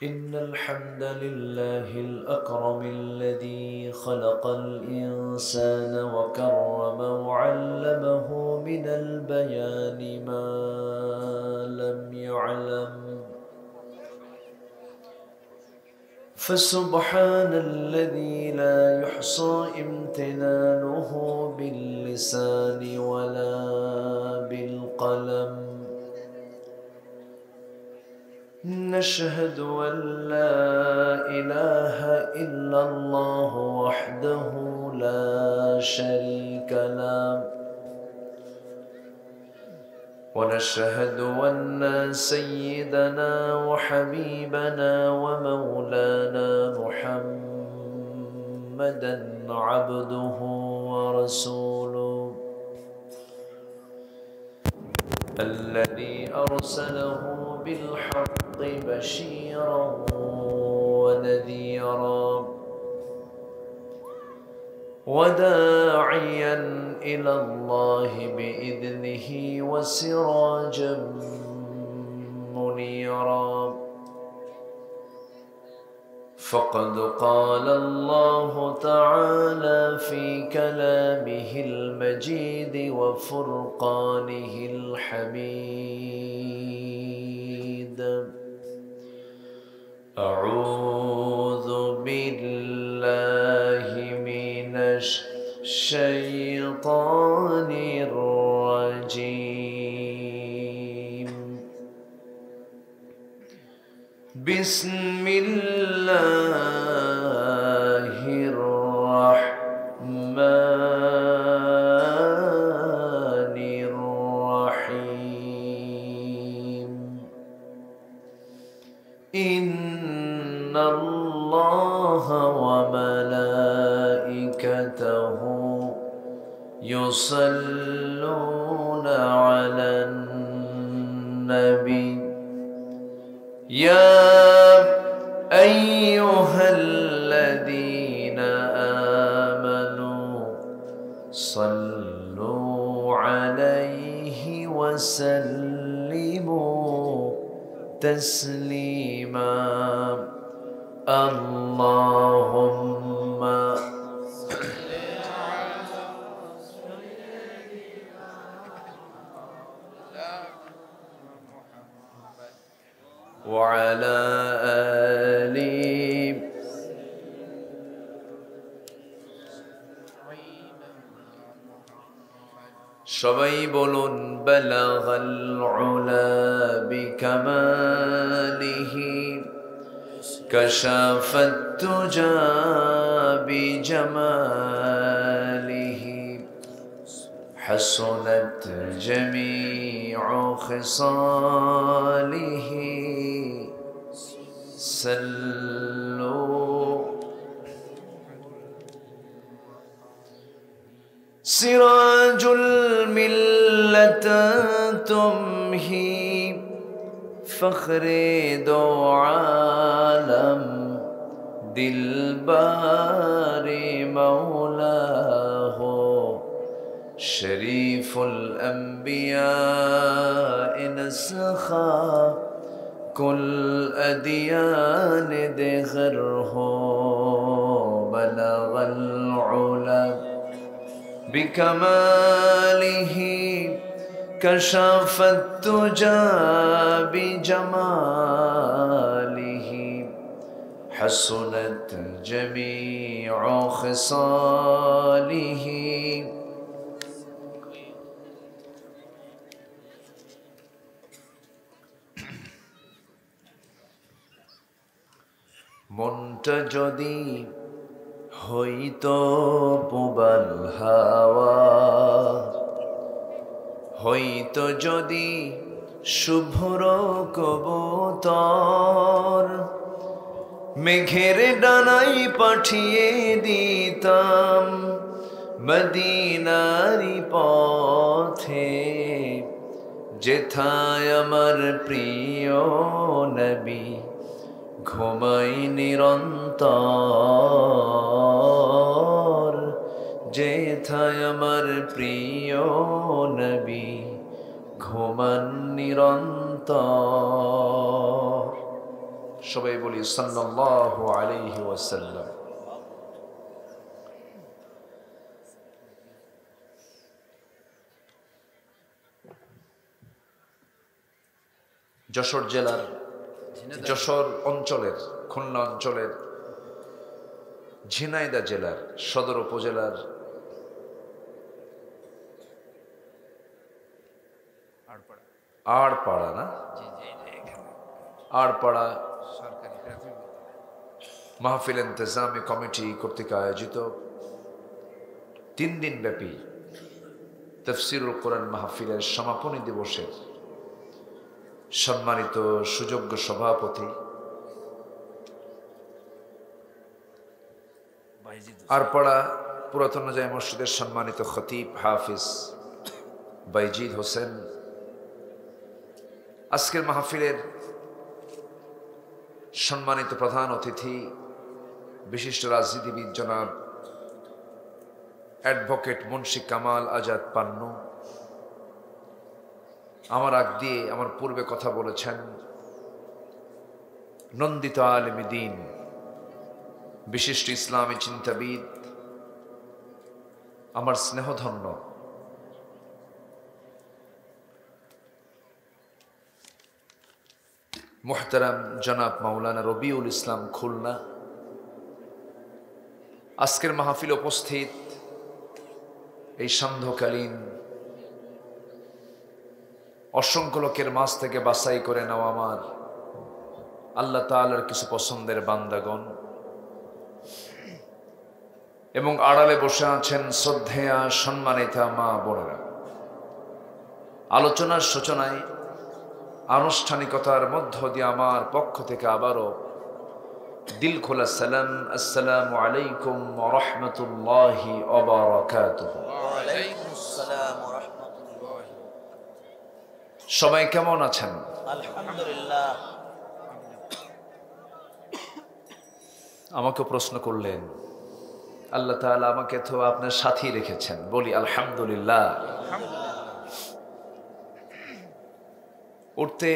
إن الحمد لله الأكرم الذي خلق الإنسان وكرمه وعلمه من البيان ما لم يعلم. فسبحان الذي لا يحصى امتنانه باللسان ولا بالقلم. نشهد أن لا إله إلا الله وحده لا شريك له، ونشهد أن سيدنا وحبيبنا ومولانا محمدًا عبده ورسوله الذي أرسله بالحق بشيرا ونذيرا وداعيا إلى الله بإذنه وسراجا منيرا. فقد قال الله تعالى في كلامه المجيد وفرقانه الحميد: أعوذ بالله من الشيطان الرجيم. بسم الله الرحمن الرحيم. إن الله وملائكته يصلون على النبي يا أيها الذين آمنوا صلوا عليه وسلموا تسليما. اللهم وعلى آله সবাই বলুন বালাগাল উলা বিকামালিহি কাশাফাত তুজা বিজামালিহি হাসনাত জামিউ খিসালিহি صلوا. سراج الملة تمهي فخر دو عالم دلبار مولاه شريف الأنبياء نسخا كل أديان دغره بلغ العلا بكماله كشف التجى بجماله حسنت جميع خصاله. মনটা যদি হইতো পুবাল হাওয়া, হইতো যদি শুভ্র কবুতর, মেঘের ডানায় পাঠিয়ে দিতাম মদিনারি পথে, যেথায় আমার প্রিয় নবী ঘুমাই নিরন্তর, যেথায় আমার প্রিয় নবী ঘুমান নিরন্তর। সবাই বলি সাল্লাল্লাহু আলাইহি ওয়াসাল্লাম। যশোর জেলার, যশোর অঞ্চলের, খুলনা অঞ্চলের, ঝিনাইদহ জেলার সদর উপজেলার আড়পাড়া না আড়পাড়া মাহফিল ইন্তেজামি কমিটি কর্তৃক আয়োজিত 3 দিন ব্যাপী তাফসীরুল কোরআন মাহফিলের সমাপনী দিবসের সম্মানিত সুযোগ্য সভাপতি আড়পাড়া পুরাতন জামে মসজিদের সম্মানিত খতিব হাফিজ বাইজিদ হোসেন, আজকের মাহফিলের সম্মানিত প্রধান অতিথি বিশিষ্ট রাজনীতিবিদ জনাব অ্যাডভোকেট মুন্সি কামাল আজাদ পান্নু, আমার আগ দিয়ে আমার পূর্বে কথা বলেছেন নন্দিত আলেমে দ্বীন, বিশিষ্ট ইসলামী চিন্তাবিদ, আমার স্নেহধন্য মুহতারাম জনাব মাওলানা রবিউল ইসলাম খুলনা, আজকের মাহফিল উপস্থিত এই সান্ধ্যকালীন অসংখ্য লোকের মাঝ থেকে বাছাই করে নেওয়া আমার আল্লাহ তাআলার কিছু পছন্দের বান্দাগণ, এবং আড়ালে বসে আছেন শ্রদ্ধেয়া সম্মানিতা মা বোনেরা। আলোচনার সূচনায় আনুষ্ঠানিকতার মধ্য দিয়ে আমার পক্ষ থেকে আবারও দিল খোলা সালাম, আসসালামু আলাইকুম ওয়া রাহমাতুল্লাহি ওয়া বারাকাতুহু। ওয়া আলাইকুমুস সালাম ওয়া রাহমাতুল্লাহি। সবাই কেমন আছেন? আলহামদুলিল্লাহ। আমাকে প্রশ্ন করলেন, আল্লাহ তাআলা আমাকে তো আপনার সাথী রেখেছেন, বলি আলহামদুলিল্লাহ। উঠতে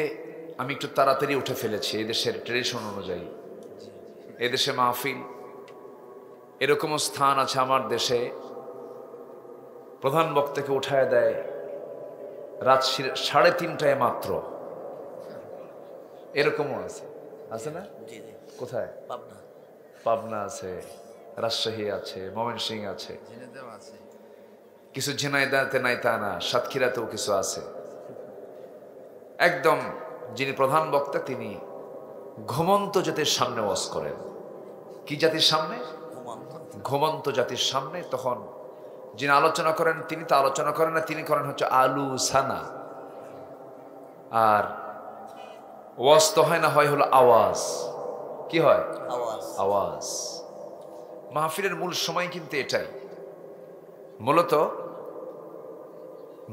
আমি একটু তাড়াতাড়ি উঠে ফেলেছি এদেশের ট্রেডিশন অনুযায়ী। এদেশে মাহফিল এরকমও স্থান আছে আমার দেশে, প্রধান বক্তাকে উঠায় দেয় রাত 3:30টায় মাত্র, এরকমও আছে, আছে না? কোথায়? পাবনা আছে, রাজশাহী আছে, ময়মনসিংহ আছে, কিছু ঝিনাইদহতে নাই তা না, সাতক্ষীরাতেও কিছু আছে। একদম যিনি প্রধান বক্তা তিনি ঘুমন্ত জাতির সামনে ওয়াজ করেন। কি জাতির সামনে? ঘুমন্ত জাতির সামনে। তখন যিনি আলোচনা করেন তিনি তো আলোচনা করেন না, তিনি করেন হচ্ছে আলু সানা, আর ওয়াজ তো হয় না, হয় হলো আওয়াজ। কি হয়? আওয়াজ। মাহফিলের মূল সময় কিন্তু এটাই, মূলত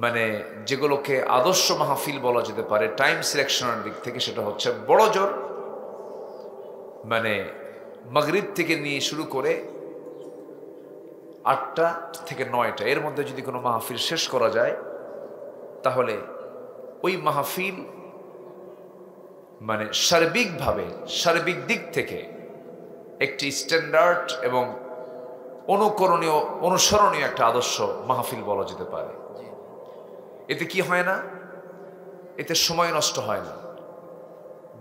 মানে যেগুলোকে আদর্শ মাহফিল বলা যেতে পারে টাইম সিলেকশনের দিক থেকে, সেটা হচ্ছে বড় জোর মানে মাগরিব থেকে নিয়ে শুরু করে 8টা থেকে 9টা এর মধ্যে যদি কোনো মাহফিল শেষ করা যায়, তাহলে ওই মাহফিল মানে সার্বিকভাবে, সার্বিক দিক থেকে একটি স্ট্যান্ডার্ড এবং অনুকরণীয়, অনুসরণীয় একটা আদর্শ মাহফিল বলা যেতে পারে। এতে কি হয় না? এতে সময় নষ্ট হয় না,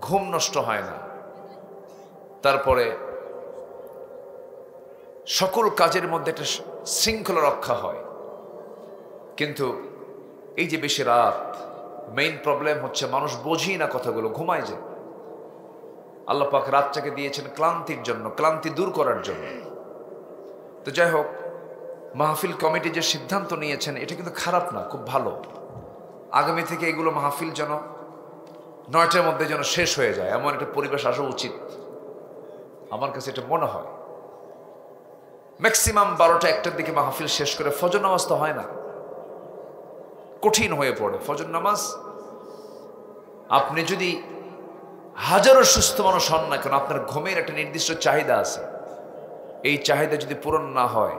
ঘুম নষ্ট হয় না, তারপরে সকল কাজের মধ্যে একটা শৃঙ্খলা রক্ষা হয়। কিন্তু এই যে বেশি রাত, মেইন প্রবলেম হচ্ছে মানুষ বোঝি না কথাগুলো, ঘুমায় যায়। আল্লাহ পাক রাতটাকে দিয়েছেন ক্লান্তির জন্য, ক্লান্তি দূর করার জন্য। তো যাই হোক, মাহফিল কমিটি যে সিদ্ধান্ত নিয়েছেন এটা কিন্তু খারাপ না, খুব ভালো। আগামী থেকে এগুলো মাহফিল যেন 9টার মধ্যে যেন শেষ হয়ে যায়, এমন একটা পরিবেশ আসা উচিত, আমার কাছে এটা মনে হয়। ম্যাক্সিমাম 12টা 1টার দিকে মাহফিল শেষ করে ফজর নামাজ তো হয় না, কঠিন হয়ে পড়ে ফজর নামাজ। আপনি যদি হাজারো সুস্থ মানুষ হন না কেন, আপনার ঘুমের একটা নির্দিষ্ট চাহিদা আছে, এই চাহিদা যদি পূরণ না হয়,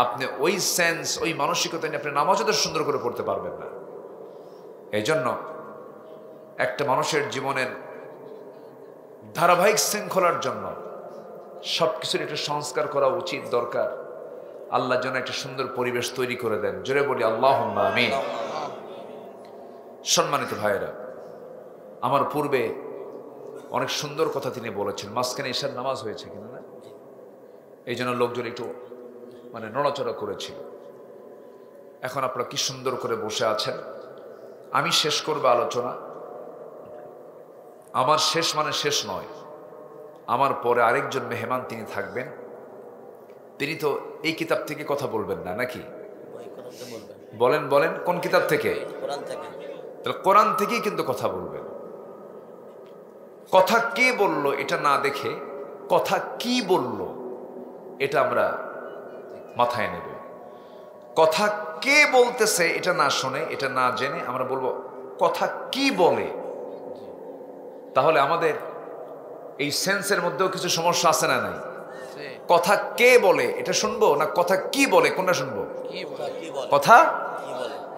আপনি ওই সেন্স, ওই মানসিকতা নিয়ে আপনি নামাজও তো সুন্দর করে পড়তে পারবেন না। এই জন্য একটা মানুষের জীবনের ধারাবাহিক শৃঙ্খলার জন্য সবকিছুর একটা সংস্কার করা উচিত, দরকার। আল্লাহ যেন একটা সুন্দর পরিবেশ তৈরি করে দেন। জোরে বলি আল্লাহুম্মা আমিন। সম্মানিত ভাইয়েরা, আমার পূর্বে অনেক সুন্দর কথা তিনি বলেছেন। মাঝখানে ঈশার নামাজ হয়েছে কিনা না, এই জন্য লোকজন একটু নড়াচড়া করেছিল। এখন আপনারা কি সুন্দর করে বসে আছেন। আমি শেষ করব আলোচনা। আমার শেষ শেষ নয়, আমার পরে আরেকজন মেহমান তিনি থাকবেন। তিনি তো এই কিতাব থেকে কথা বলবেন না নাকি? বলেন বলেন, কোন কিতাব থেকে? তাহলে কোরআন থেকেই কিন্তু কথা বলবেন। কথা কে বলল এটা না দেখে কথা কি বলল এটা আমরা মাথায় নেব। কথা কে বলতেছে এটা না শুনে, এটা না জেনে আমরা বলবো কথা কি বলে। তাহলে আমাদের এই সেন্সের মধ্যেও কিছু সমস্যা আছে না নাই? কথা কে বলে এটা শুনবো না কথা কি বলে কোনটা শুনবো? কথা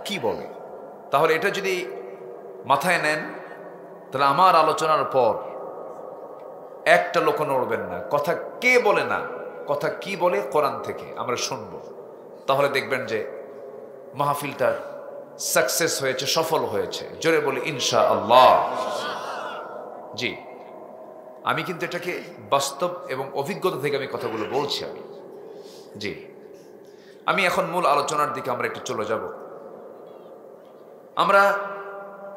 কি বলে। তাহলে এটা যদি মাথায় নেন, তাহলে আমার আলোচনার পর একটা লোক নড়বেন না। কথা কে বলে না, কথা কি বলে কোরআন থেকে আমরা শুনবো। তাহলে দেখবেন যে মাহফিলটার সাকসেস হয়েছে, সফল হয়েছে। জোরে বলি ইনশাআল্লাহ। জি, আমি কিন্তু এটাকে বাস্তব এবং অভিজ্ঞতা থেকে আমি কথাগুলো বলছি। আমি এখন মূল আলোচনার দিকে আমরা একটু চলে যাব। আমরা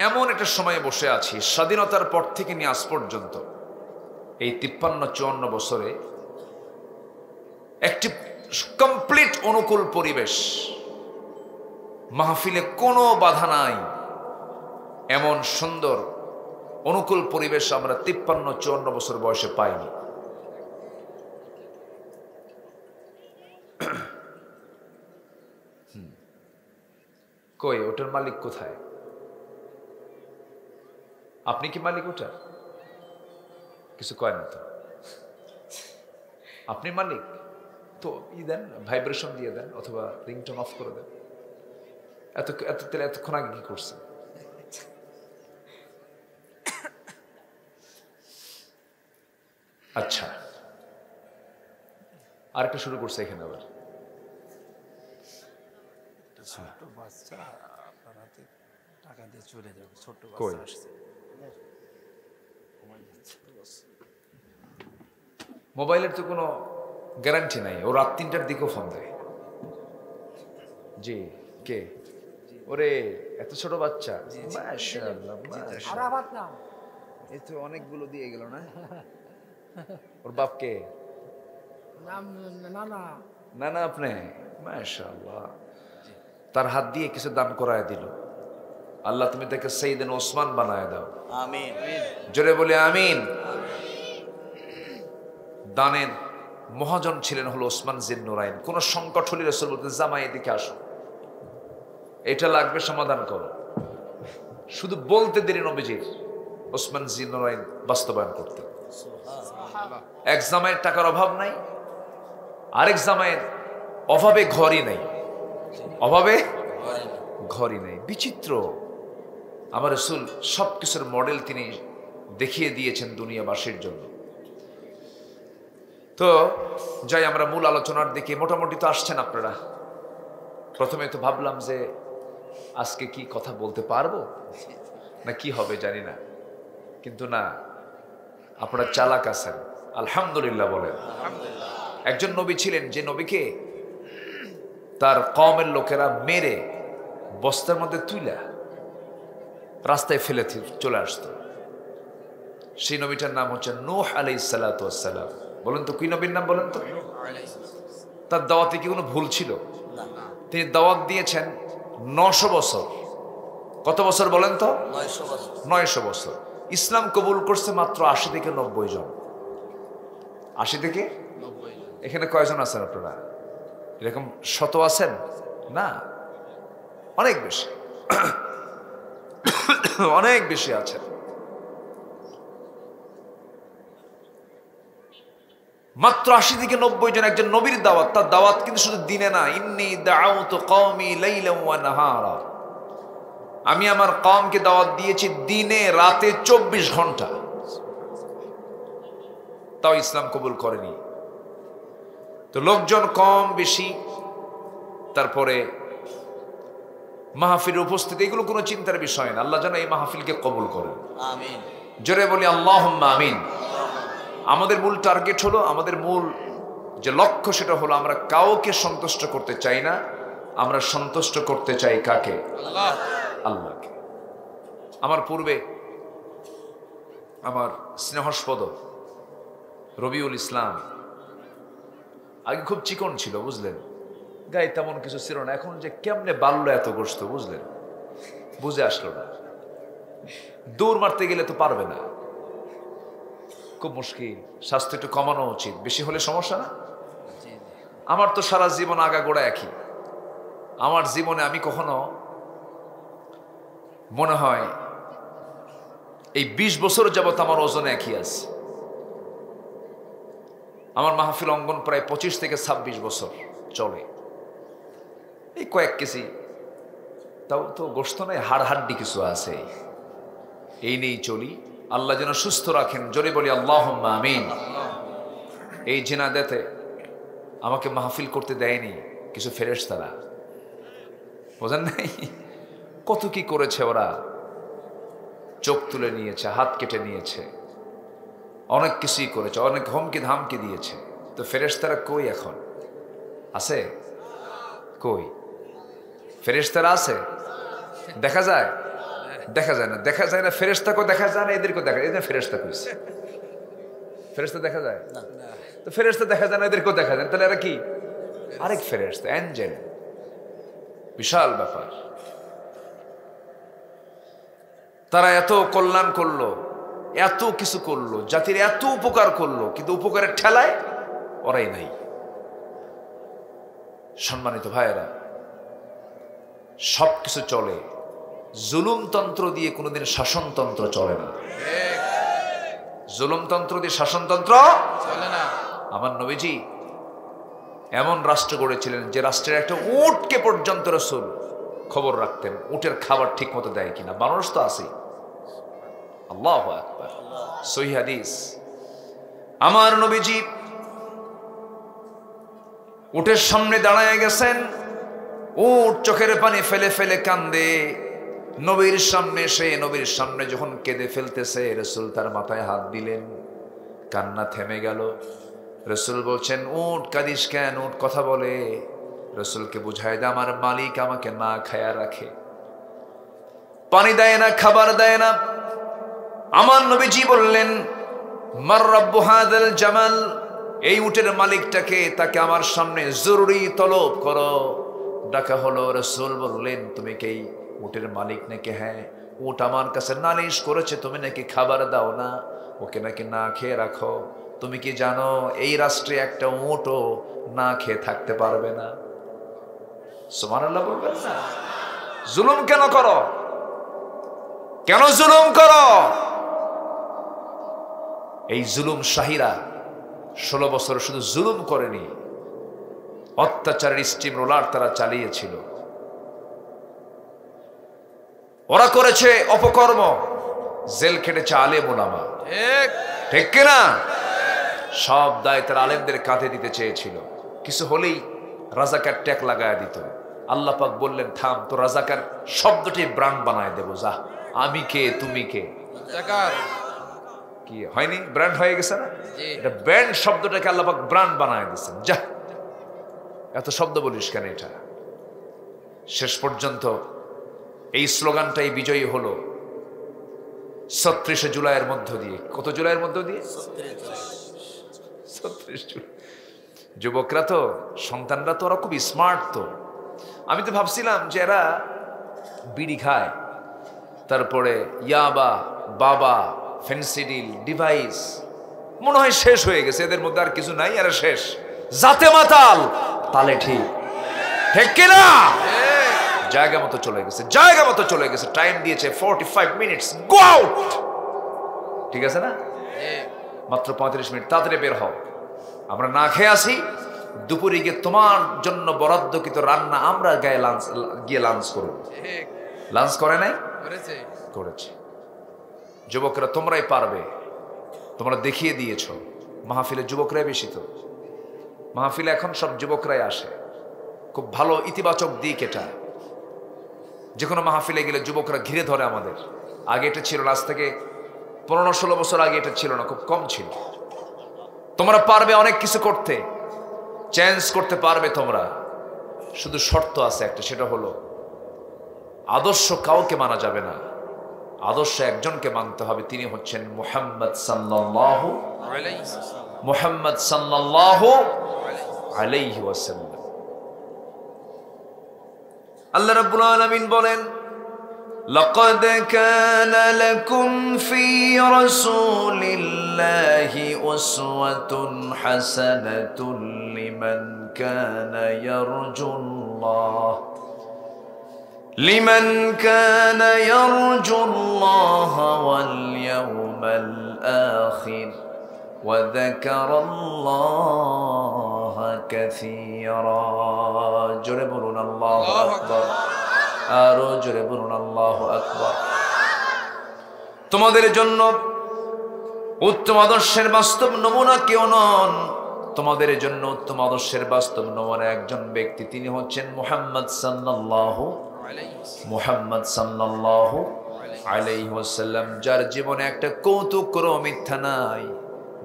এমন একটা সময়ে বসে আছি, স্বাধীনতার পর থেকে নিয়ে আজ পর্যন্ত এই 53-54 বছরে একটি কমপ্লিট অনুকূল পরিবেশ, মাহফিলে কোনো বাধা নাই, এমন সুন্দর অনুকূল পরিবেশ আমরা 53-54 বছর বয়সে পাইনি। কই ওটার মালিক কোথায়? আপনি কি মালিক ওটার? কিছু কয় না তো। আপনি মালিক তো দেন, ভাইব্রেশন দিয়ে দেন অথবা রিংটোন অফ করে দেন। এতক্ষণ আগে কি করছেন? আচ্ছা, আরেকটা শুরু করছে এখানে আবার। ছোট্ট বাচ্চা আপনার হাতে টাকা দিয়ে চলে যাবে। ছোট্ট কই? বাচ্চা আসছে। মোবাইলের তো কোনো গ্যারান্টি নাই, ও রাত 3টার দিকেও ফোন দেয়। জি, কে? ওরে এত ছোট বাচ্চা, মাশাআল্লাহ মাশাআল্লাহ। এই তো অনেকগুলো দিয়ে গেল না? ওর বাপ কে? নানা আপনি? মাশাআল্লাহ। তার হাত দিয়ে কিছু দান করায় দিল। আল্লাহ তুমি তাকে সাইয়েদনা ওসমান বানায় দাও। আমিন। জোরে বলে আমিন। দানের মহাজন ছিলেন হলো ওসমান জিন্নুরাইন। কোন সংকট হলে রাসূল বলতেন জামাই এদিকে আসো, এটা লাগবে সমাধান করো। শুধু বলতে দেরি নবীজির, ওসমান জিন্নুরাইন বাস্তবায়ন করতে। এক জামাইয়ের টাকার অভাব নাই, আরেক জামাইয়ের অভাবে ঘরই নাই, অভাবে ঘরই নাই। বিচিত্র। আমার রাসূল সবকিছুর মডেল তিনি দেখিয়ে দিয়েছেন দুনিয়াবাসীর জন্য। তো যাই আমরা মূল আলোচনার দিকে। মোটামুটি তো আসছেন আপনারা। প্রথমে তো ভাবলাম যে আজকে কি কথা বলতে পারবো না কি হবে জানি না, কিন্তু না, আপনারা চালাক আছেন আলহামদুলিল্লাহ বলেন। একজন নবী ছিলেন যে নবীকে তার কওমের লোকেরা মেরে বস্তার মধ্যে তুইলা রাস্তায় ফেলে চলে আসতো। সেই নবীটার নাম হচ্ছে নূহ আলাইহিস সালাতু ওয়াস সালাম। বলেন তো কি নবীর নাম বলেন তো? তার দাওয়াতে কি কোনো ভুল ছিল? তিনি দাওয়াত দিয়েছেন 900 বছর। কত বছর বলেন তো? 900 বছর। ইসলাম কবুল করছে মাত্র 80 থেকে 90 জন। 80 থেকে 90। এখানে কয়জন আছেন আপনারা? এরকম শত আছেন না? অনেক বেশি, অনেক বেশি আছেন। মাত্র 80 থেকে 90 জন। একজন নবীর দাওয়াত, তার দাওয়াত কিন্তু শুধু দিনে না। ইন্নী দাআউতু কওমি লাইলান ওয়া নাহারা, আমি আমার কওমকে দাওয়াত দিয়েছি দিনে রাতে 24 ঘন্টা। তাও ইসলাম কবুল করেনি। তো লোকজন কম বেশি, তারপরে মাহফিলের উপস্থিতি, এগুলো কোনো চিন্তার বিষয় না। আল্লাহ যেন এই মাহফিলকে কবুল করেন, আমিন। জোরে বলি আল্লাহুম্মা আমিন। আমাদের মূল টার্গেট হলো, আমাদের মূল যে লক্ষ্য সেটা হলো আমরা কাউকে সন্তুষ্ট করতে চাই না, আমরা সন্তুষ্ট করতে চাই কাকে? আল্লাহ। আল্লাহকে। আমার পূর্বে আমার স্নেহস্পদ রবিউল ইসলাম আগে খুব চিকন ছিল, বুঝলেন, গায়ে তেমন কিছু ছিল না। এখন যে কেমনে বাড়লো এত গোস্ত, বুঝলেন, বুঝে আসলো না। দৌড় মারতে গেলে তো পারবে না, খুব মুশকিল। স্বাস্থ্য একটু কমানো উচিত, বেশি হলে সমস্যা না। আমার তো সারা জীবন আগাগোড়া একই। আমার জীবনে আমি কখনো মনে হয় এই 20 বছর যাবত আমার ওজন একই আছে। আমার মাহফিল অঙ্গন প্রায় 25 থেকে 26 বছর চলে। এই কয়েক কেজি, তাও তো গোস্ত নাই, হাড় হাড্ডি কিছু আছে, এই নিয়েই চলি। আল্লাহ যেন সুস্থ রাখেন, জোরে বলি আল্লাহুম্মা আমিন। এই জিনাদাতে আমাকে মাহফিল করতে দেয়নি কিছু ফেরেশতারা, বোঝেন নাই? কত কি করেছে ওরা, চোখ তুলে নিয়েছে, হাত কেটে নিয়েছে, অনেক কিছুই করেছে, অনেক হুমকি ধামকি দিয়েছে। তো ফেরেশতারা কই এখন? আছে? কই ফেরেশতারা আছে? দেখা যায়? দেখা যায় না, দেখা যায় না। ফেরেশতাকেও দেখা যায় না, এদেরকেও দেখা যায়। এদের ফেরেশতা কইছে, ফেরেশতা দেখা যায় না। তো ফেরেশতা দেখা যায় না, এদেরকেও দেখা যায় না, তাহলে এরা কি? আরেক ফেরেশতা, অ্যাঞ্জেল। বিশাল ব্যাপার। তারা এত কল্যাণ করলো, এত কিছু করলো, জাতির এত উপকার করলো, কিন্তু উপকারের ঠেলায় ওরাই নাই। সম্মানিত ভাইয়েরা, সবকিছু চলে, জুলুমতন্ত্র দিয়ে কোনোদিন শাসনতন্ত্র চলে না। জুলুমতন্ত্র দিয়ে শাসনতন্ত্র চলে না। আমার নবীজি এমন রাষ্ট্র গড়েছিলেন যে রাষ্ট্রের একটা উটকে পর্যন্ত রাসূল খবর রাখতেন, উটের খাবার ঠিক মতো দেয় কিনা। মানুষ তো আছে। আল্লাহু আকবার। সহিহ হাদিস, আমার নবীজি উটের সামনে দাঁড়ায় গেছেন, উট চোখের পানি ফেলে ফেলে কান্দে। নবীর সামনে এসে, নবীর সামনে যখন কেঁদে ফেলতেছে, রাসূল তার মাথায় হাত দিলেন, কান্না থেমে গেল। রাসূল বলছেন, উট কাঁদিস কেন? উট কথা বলে। রাসূলকে বুঝায় দে আমার মালিক আমাকে না খায়া রাখে, পানি দেয় না, খাবার দেয় না। আমার নবীজি বললেন, মার রাব্বু হাযাল জামাল, এই উটের মালিকটাকে, তাকে আমার সামনে জরুরি তলব করো। ডাকা হলো। রাসূল বললেন, তুমি কি এই উটের মালিক নাকি? হ্যাঁ। উট আমার কাছে নালিশ করেছে, তুমি নাকি খাবার দাও না, ওকে নাকি না খেয়ে রাখো। তুমি কি জানো এই রাষ্ট্রে একটা উটও না খেয়ে থাকতে পারবে না? সুবহানাল্লাহ বলবেন না? জুলুম কেন করো? কেন জুলুম করো? এই জুলুম শাহীরা 16 বছর শুধু জুলুম করেনি, অত্যাচারের স্টিম রোলার তারা চালিয়েছিল। ওরা করেছে অপকর্ম, জেল খেটেছে আলেম ওলামা, ঠিক কিনা? সব দায় তারা আলেমদের কাঁধে দিতে চেয়েছিল। কিছু হলেই রাজাকার ট্যাগ লাগায় দিত। আল্লাহ পাক বললেন, থাম, তো রাজাকার শব্দটি ব্র্যান্ড বানায় দেবো, যা। আমি কে, তুমি কে, কি হয়নি? ব্র্যান্ড হয়ে গেছে না? এটা ব্র্যান্ড শব্দটাকে আল্লাহ পাক ব্র্যান্ড বানায় দিচ্ছেন। যা, এত শব্দ বলিস কেন? এটা শেষ পর্যন্ত এই স্লোগানটাই বিজয়ী হলো 36 জুলাইয়ের মধ্য দিয়ে। কত জুলাইয়ের মধ্য দিয়ে? 36 জুলাই। যুবকরা তো, সন্তানরা তো, ওরা খুব স্মার্ট। তো আমি তো ভাবছিলাম যে এরা বিড়ি খায়, তারপরে ইয়াবা, বাবা, ফেন্সিডিল, ডিভাইস, মনে হয় শেষ হয়ে গেছে, এদের মধ্যে আর কিছু নাই, এরা শেষ। জাতে মাতাল, তালে ঠিক, ঠিক কিনা? জায়গা মতো চলে গেছে, জায়গা মতো চলে গেছে। টাইম দিয়েছে 45 মিনিটস, গো আউট। ঠিক আছে না? মাত্র 35 মিনিট, তাড়াতাড়ি বের হও। আমরা না খেয়ে আসি, দুপুরে গিয়ে তোমার জন্য বরাদ্দকৃত রান্না আমরা গিয়ে লাঞ্চ করব। লাঞ্চ করে নাই? করেছে। যুবকরা তোমরাই পারবে, তোমরা দেখিয়ে দিয়েছ। মাহফিলে যুবকরাই বেশি তো, মাহফিলে এখন সব যুবকরাই আসে, খুব ভালো ইতিবাচক দিক এটা। যে কোনো মাহফিলে গেলে যুবকরা ঘিরে ধরে আমাদের। আগে এটা ছিল না, আজ থেকে 15-16 বছর আগে এটা ছিল না, খুব কম ছিল। তোমরা পারবে অনেক কিছু করতে, চেঞ্জ করতে পারবে তোমরা, শুধু শর্ত আছে একটা, সেটা হলো আদর্শ কাউকে মানা যাবে না, আদর্শ একজনকে মানতে হবে, তিনি হচ্ছেন মুহাম্মদ সাল্লাল্লাহু আলাইহি ওয়াসাল্লাম। আল্লাহ রাব্বুল আলামিন বলেন, লাকাদ কানা লাকুম ফি রাসূলিল্লাহি উসওয়াতুন হাসানাতুন লিমান কানা ইয়ারজুল্লাহ ওয়াল ইয়াওমাল আখির ওয়া যাকারাল্লাহ কাসীরা। জোরে বলুন আল্লাহু আকবার, আরো জোরে বলুন আল্লাহু আকবার। তোমাদের জন্য উত্তম আদর্শের বাস্তব নমুনা কেউ নন, তোমাদের জন্য উত্তম আদর্শের বাস্তব নমুনা একজন ব্যক্তি, তিনি হচ্ছেন মুহাম্মদ সাল্লাল্লাহু আলাইহি ওয়াসাল্লাম, যার জীবনে একটা কৌতুক কোনো মিথ্যা নাই,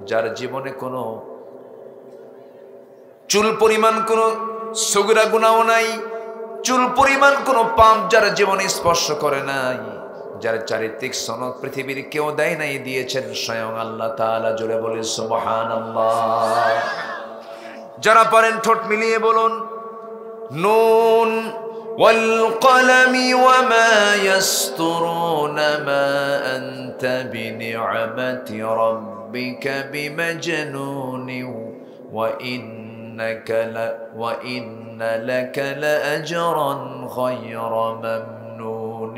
যার জীবনে কোনো চুল পরিমাণ কোনো সগীরা গুনাহ নাই, চুল পরিমাণ কোনো পাপ যার জীবনে স্পর্শ করে নাই, যার চারিত্রিক সনদ পৃথিবীর কেউ দেয় নাই, দিয়েছেন স্বয়ং আল্লাহ তাআলা। জোরে বলে সুবহানাল্লাহ। যারা পারেন ঠোঁট মিলিয়ে বলুন, নুন ওয়াল কলামি ওয়া মা ইয়াসতুরুন মা আনতা বিনি'মাতি রাব্বিকা বিমাজনুন ওয়া ইন্না লাকা লাআজরান গায়রা মামনুন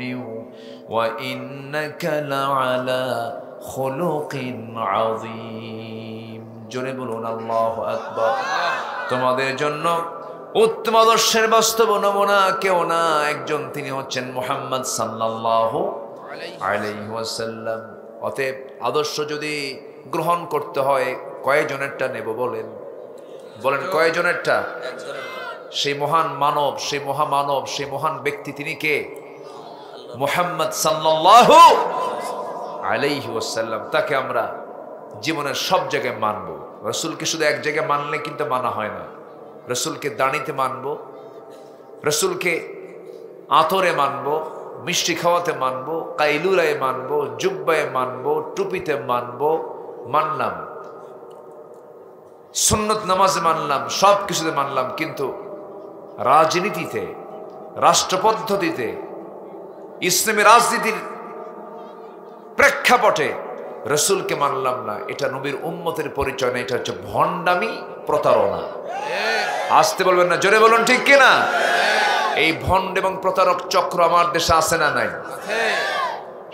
ওয়া ইন্নাকা লাআলা খুলুকিন আযীম। জোরে বলুন আল্লাহু আকবার। তোমাদের জন্য উত্তম আদর্শের বাস্তব নমুনা কেউ না, একজন, তিনি হচ্ছেন মুহাম্মদ সাল্লাল্লাহু আলাইহি ওয়াসাল্লাম। অতএব আদর্শ যদি গ্রহণ করতে হয় কয়জনেরটা নেব বলেন, বলেন কয়জনেরটা? সেই মহান মানব, সেই মহামানব, সেই মহান ব্যক্তি, তিনি কে? মুহাম্মদ সাল্লাল্লাহু আলাইহি ওয়াসাল্লাম। তাকে আমরা জীবনের সব জায়গায় মানব। রাসূলকে শুধু এক জায়গায় মানলে কিন্তু মানা হয় না, রাসূলকে দাড়িতে মানব, রাসূলকে আতরে মানব, মিষ্টি খাওয়াতে মানব, কাইলুলায় মানব, জুব্বায় মানব, টুপিতে মানব, মানলাম, সুন্নত নামাজে মানলাম, সব কিছুতে মানলাম, কিন্তু রাজনীতিতে, রাষ্ট্র পদ্ধতিতে, ইসলামী রাজনীতির প্রেক্ষাপটে রাসূলকে মানলাম না, এটা নবীর উম্মতের পরিচয় না, এটা হচ্ছে ভণ্ডামি, প্রতারণা। আসতে বলবেন না, জোরে বলুন ঠিক কিনা? এই ভণ্ড এবং প্রতারক চক্র আমার দেশে আছে না নাই?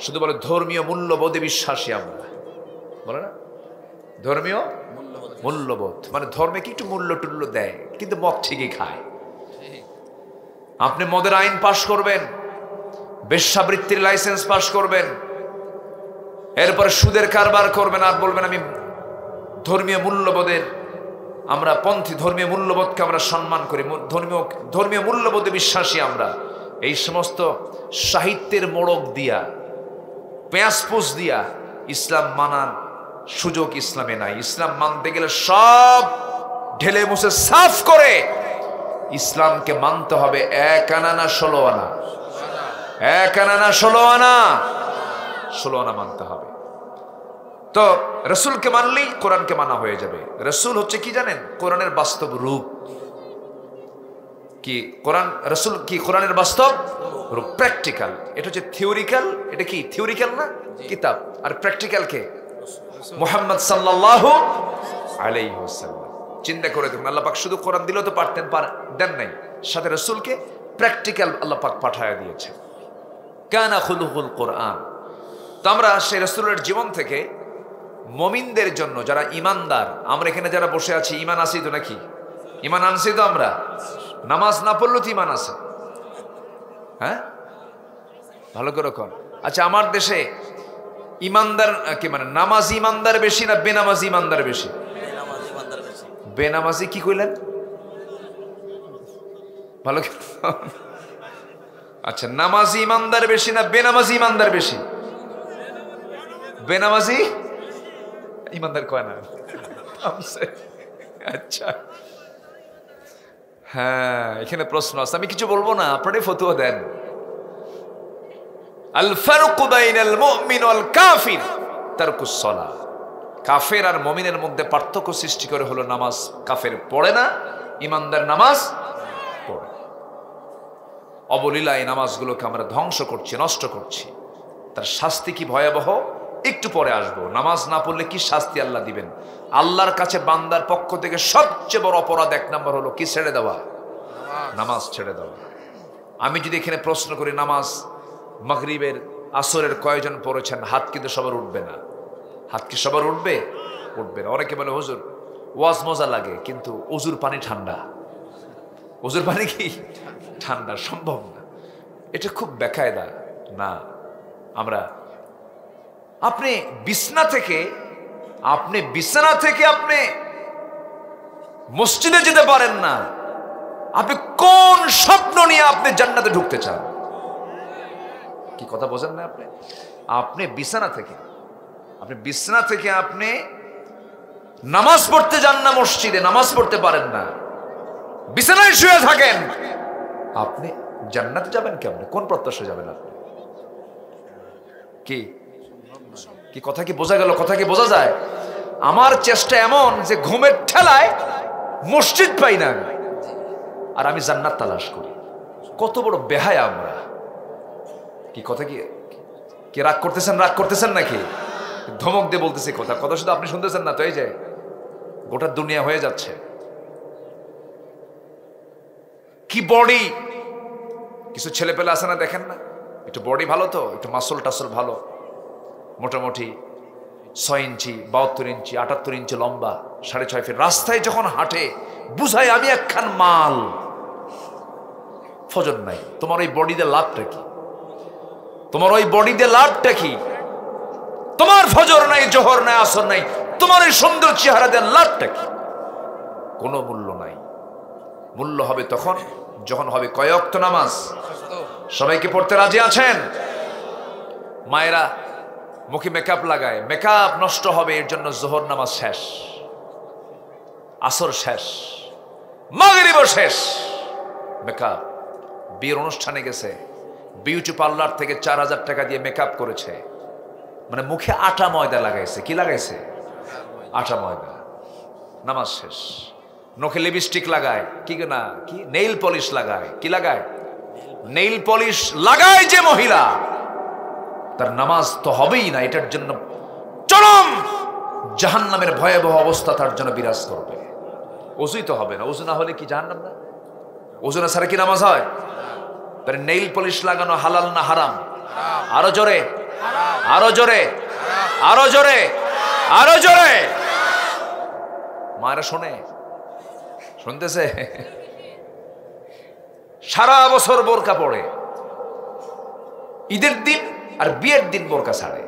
শুধু বলে ধর্মীয় মূল্যবোধে বিশ্বাসী আমরা, বলে না ধর্মীয় মূল্যবোধ, মানে ধর্মে কি একটু মূল্য টুল্য দেয়, কিন্তু মদ ঠিকই খায়। আপনি মদের আইন পাশ করবেন, বেশ্যাবৃত্তির লাইসেন্স পাশ করবেন, এরপরে সুদের কারবার করবেন, আর বলবেন আমি ধর্মীয় মূল্যবোধের, আমরা পন্থী, ধর্মীয় মূল্যবোধকে আমরা সম্মান করি, ধর্মীয় মূল্যবোধে বিশ্বাসী আমরা। এই সমস্ত সাহিত্যের মোড়ক দিয়া, পেঁয়াজপুষ দিয়া ইসলাম মানার সুযোগ ইসলামে নাই। ইসলাম মানতে গেলে সব ঢেলে মুছে সাফ করে ইসলামকে মানতে হবে। 1 আনা না 16 আনা, 1 আনা না 16 আনা, 16 আনা মানতে হবে। তো রসুলকে মানলেই কোরআনকে মানা হয়ে যাবে। রসুল হচ্ছে কি জানেন? কোরআনের বাস্তব রূপ। কি কোরআন, রসুল কি কোরআনের বাস্তব রূপ, প্র্যাকটিক্যাল। এটা হচ্ছে থিওরিক্যাল, এটা কি থিওরিক্যাল না কিতাব, আর প্র্যাকটিক্যাল কে? মুহাম্মদ সাল্লাল্লাহু আলাইহি ওয়াসাল্লাম। চিন্তা করে দেখুন, আল্লাহ পাক শুধু কোরআন দিলেও তো পারতেন, দেন নাই, সাথে রসুলকে প্র্যাকটিক্যাল আল্লাহ পাক পাঠায় দিয়েছেন। কানা খুলুকুল কোরআন। তো আমরা সেই রসুলের জীবন থেকে মুমিনদের জন্য, যারা ইমানদার, আমরা এখানে যারা বসে আছি ইমান আছি তো নাকি? ইমান আনছি তো আমরা? নামাজ না পড়লেও তো ইমান আছে, হ্যাঁ? ভালো করে কর। আচ্ছা, আমার দেশে ইমানদার কি মানে নামাজ ইমানদার বেশি না বেনামাজি ইমানদার বেশি? বেনামাজি কি কইলেন? ভালো আচ্ছা, নামাজি ইমানদার বেশি না বেনামাজি ইমানদার বেশি? বেনামাজি ইমানদার কয় না। আচ্ছা, হ্যাঁ, এখানে প্রশ্ন আছে, আমি কিছু বলবো না, আপনারাই ফতোয়া দেন। আল ফারকু বাইনাল মুমিন ওয়াল কাফির তারকুস সালাহ। কাফের আর মুমিনের মধ্যে পার্থক্য সৃষ্টি করে হলো নামাজ। কাফের পড়ে না, ইমানদার নামাজ পড়ে। অবলীলা এই নামাজগুলোকে আমরা ধ্বংস করছি, নষ্ট করছি। তার শাস্তি কি ভয়াবহ, একটু পরে আসবো। নামাজ না পড়লে কি শাস্তি আল্লাহ দিবেন। আল্লাহর কাছে বান্দার পক্ষ থেকে সবচেয়ে বড় অপরাধ 1 নম্বর হলো কি? ছেড়ে দেওয়া, নামাজ ছেড়ে দেওয়া। আমি যদি এখানে প্রশ্ন করি নামাজ মাগরিবের আসরের কয়জন পড়েছেন, হাত কিন্তু সবার উঠবে না। হাত কি সবার উঠবে? উঠবে না। অনেকে বলে হুজুর ওয়াজ মজা লাগে, কিন্তু ওজুর পানি ঠান্ডা। ওজুর পানি কি ঠান্ডা? সম্ভব না। এটা খুব বেকায়দা না। আমরা আপনি বিছানা থেকে আপনি মসজিদে যেতে পারেন না। আপনি কোন স্বপ্ন নিয়ে আপনি জান্নাতে ঢুকতে চান? কি কথা বোঝেন না আপনি? আপনি বিছানা থেকে আপনি নামাজ পড়তে যান না, মসজিদে নামাজ পড়তে পারেন না, বিছানায় শুয়ে থাকেন, আপনি জান্নাতে যাবেন কেমনে? কোন প্রত্যাশা যাবেন আপনি? কি কথা কি বোঝা গেল? কথা কি বোঝা যায়? আমার চেষ্টা এমন যে ঘুমের ঠেলায় মসজিদ পাই না আমি, আর আমি জান্নাত তালাশ করি। কত বড় বেহায়া আমরা! কি কথা কি রাগ করতেছেন নাকি? ধমক দিয়ে বলতেছি কথা শুধু আপনি শুনতেছেন না তো, এই যে গোটা দুনিয়া হয়ে যাচ্ছে। কি বডি! কিছু ছেলে পেলে আছে না, দেখেন না, একটু বডি ভালো, তো একটু মাসল টাসল ভালো, মোটামুটি 6 ইঞ্চি 72 ইঞ্চি 78 ইঞ্চি লম্বা, 6.5 ফিট। রাস্তায় যখন হাঁটে বুঝাই আমি একখান মাল। ফজর নাই, তোমার ওই বডিতে লাভটা কি? তোমার ফজর নাই, জোহর নাই, আসর নাই, তোমার এই সুন্দর চেহারা দেন লাভটা কি? কোনো মূল্য নাই। মূল্য হবে তখন যখন হবে কয় ওয়াক্ত নামাজ। সবাইকে পড়তে রাজি আছেন? মায়েরা মুখে মেকআপ লাগায়, মেকআপ নষ্ট হবে, এর জন্য জোহর নামাজ শেষ, আসর শেষ, মাগরিবও শেষ। মেকআপ, বিয়ের অনুষ্ঠানে গেছে, বিউটি পার্লার থেকে 4000 টাকা দিয়ে মেকআপ করেছে, মানে মুখে আটা ময়দা লাগাইছে। কি লাগাইছে? আটা ময়দা। নামাজ শেষ। নখে লিপস্টিক লাগায়, কি নেইল পলিশ লাগায়। কি লাগায়? নেইল পলিশ লাগায় যে মহিলা, তার নামাজ তো হবেই না। এটার জন্য চরম জাহান্নামের ভয়াবহ অবস্থা তার জন্য বিরাজ করবে। ওযুই তো হবে না। ওযু না হলে কি জাহান্নাম না? ওযু না ছাড়া কি নামাজ হয়? তার নেইল পলিশ লাগানো হালাল না হারাম? আরো জোরে, আরো জোরে, আরো জোরে, আরো জোরে। মায়েরা শুনতেছে? সারা বছর বোরকা পড়ে, ঈদের দিন আর বিয়ের দিন বোরকা ছাড়ে।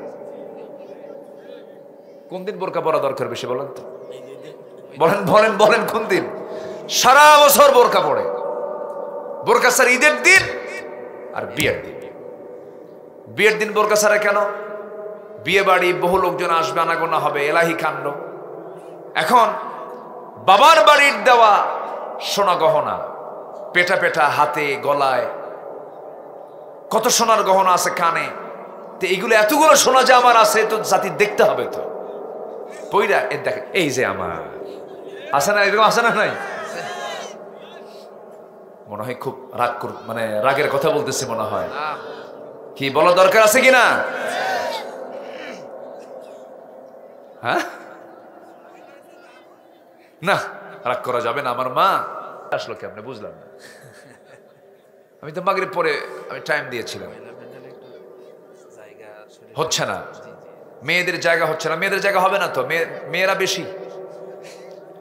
কোন দিন বোরকা পরা দরকার বেশি বলেন তো? বলেন কোন দিন? সারা বছর বোরকা পড়ে, বোরকা ছাড়ে ঈদের দিন আর বিয়ের দিন। বিয়ের দিন বোরকা ছাড়ে কেন? বিয়ে বাড়ি, বহু লোকজন আসবে, আনাগোনা হবে, এলাহি কাণ্ড। এখন বাবার বাড়ির দেওয়া সোনা গহনা, পেটা হাতে, গলায়, কত সোনার গহনা আছে কানে, তো এইগুলো এতগুলো সোনা যে আমার আছে, তো জাতি দেখতে হবে তো। পইরা দেখ, এই যে আমার আছে না, এরকম আছে না? নাই? মনে হয় খুব রাগের কথা বলতেছি মনে হয়। কি বলা দরকার আছে কিনা? হ্যাঁ, না, রাগ করা যাবে না। আমার মা আসলো কেমনে বুঝলাম না। আমি তো মাগরিব পরে আমি টাইম দিয়েছিলাম, হচ্ছে না। মেয়েদের জায়গা হচ্ছে না। মেয়েদের জায়গা হবে না তো, মেয়েরা বেশি,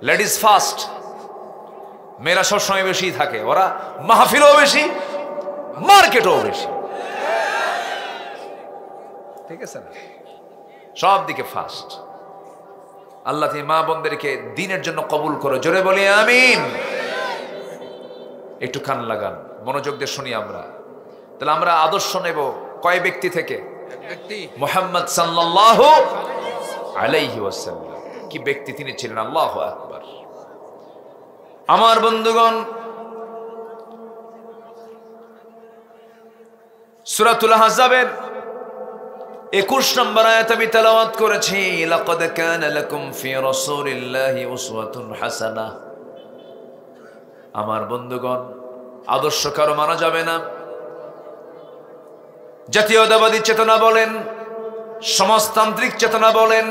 লেডিস ফার্স্ট। মেয়েরা সবসময় বেশি থাকে, ওরা মাহফিলও বেশি, মার্কেটও বেশি। ঠিক আছে না? সব দিকে ফার্স্ট। আল্লাহ তুমি মা বোনদেরকে দিনের জন্য কবুল করো, জোরে বলি আমিন। একটু কান লাগান, মনোযোগ দিয়ে শুনি আমরা। তাহলে আমরা আদর্শ নেব কয় ব্যক্তি থেকে? মুহাম্মদ সাল্লাল্লাহু আলাইহি ওয়াসাল্লাম। কি ব্যক্তি তিনি ছিলেন, আল্লাহু আকবার। আমার বন্ধুগণ, সূরাতুল আহজাবের 21 নম্বর আয়াত আমি তেলাওয়াত করেছি, লাকাদ কানা লাকুম ফি রাসূলিল্লাহি উসওয়াতুন হাসানাহ। আমার বন্ধুগণ, আদর্শ কারো মানা যাবে না। জাতীয়তাবাদী চেতনা বলেন, সমাজতান্ত্রিক চেতনা বলেন,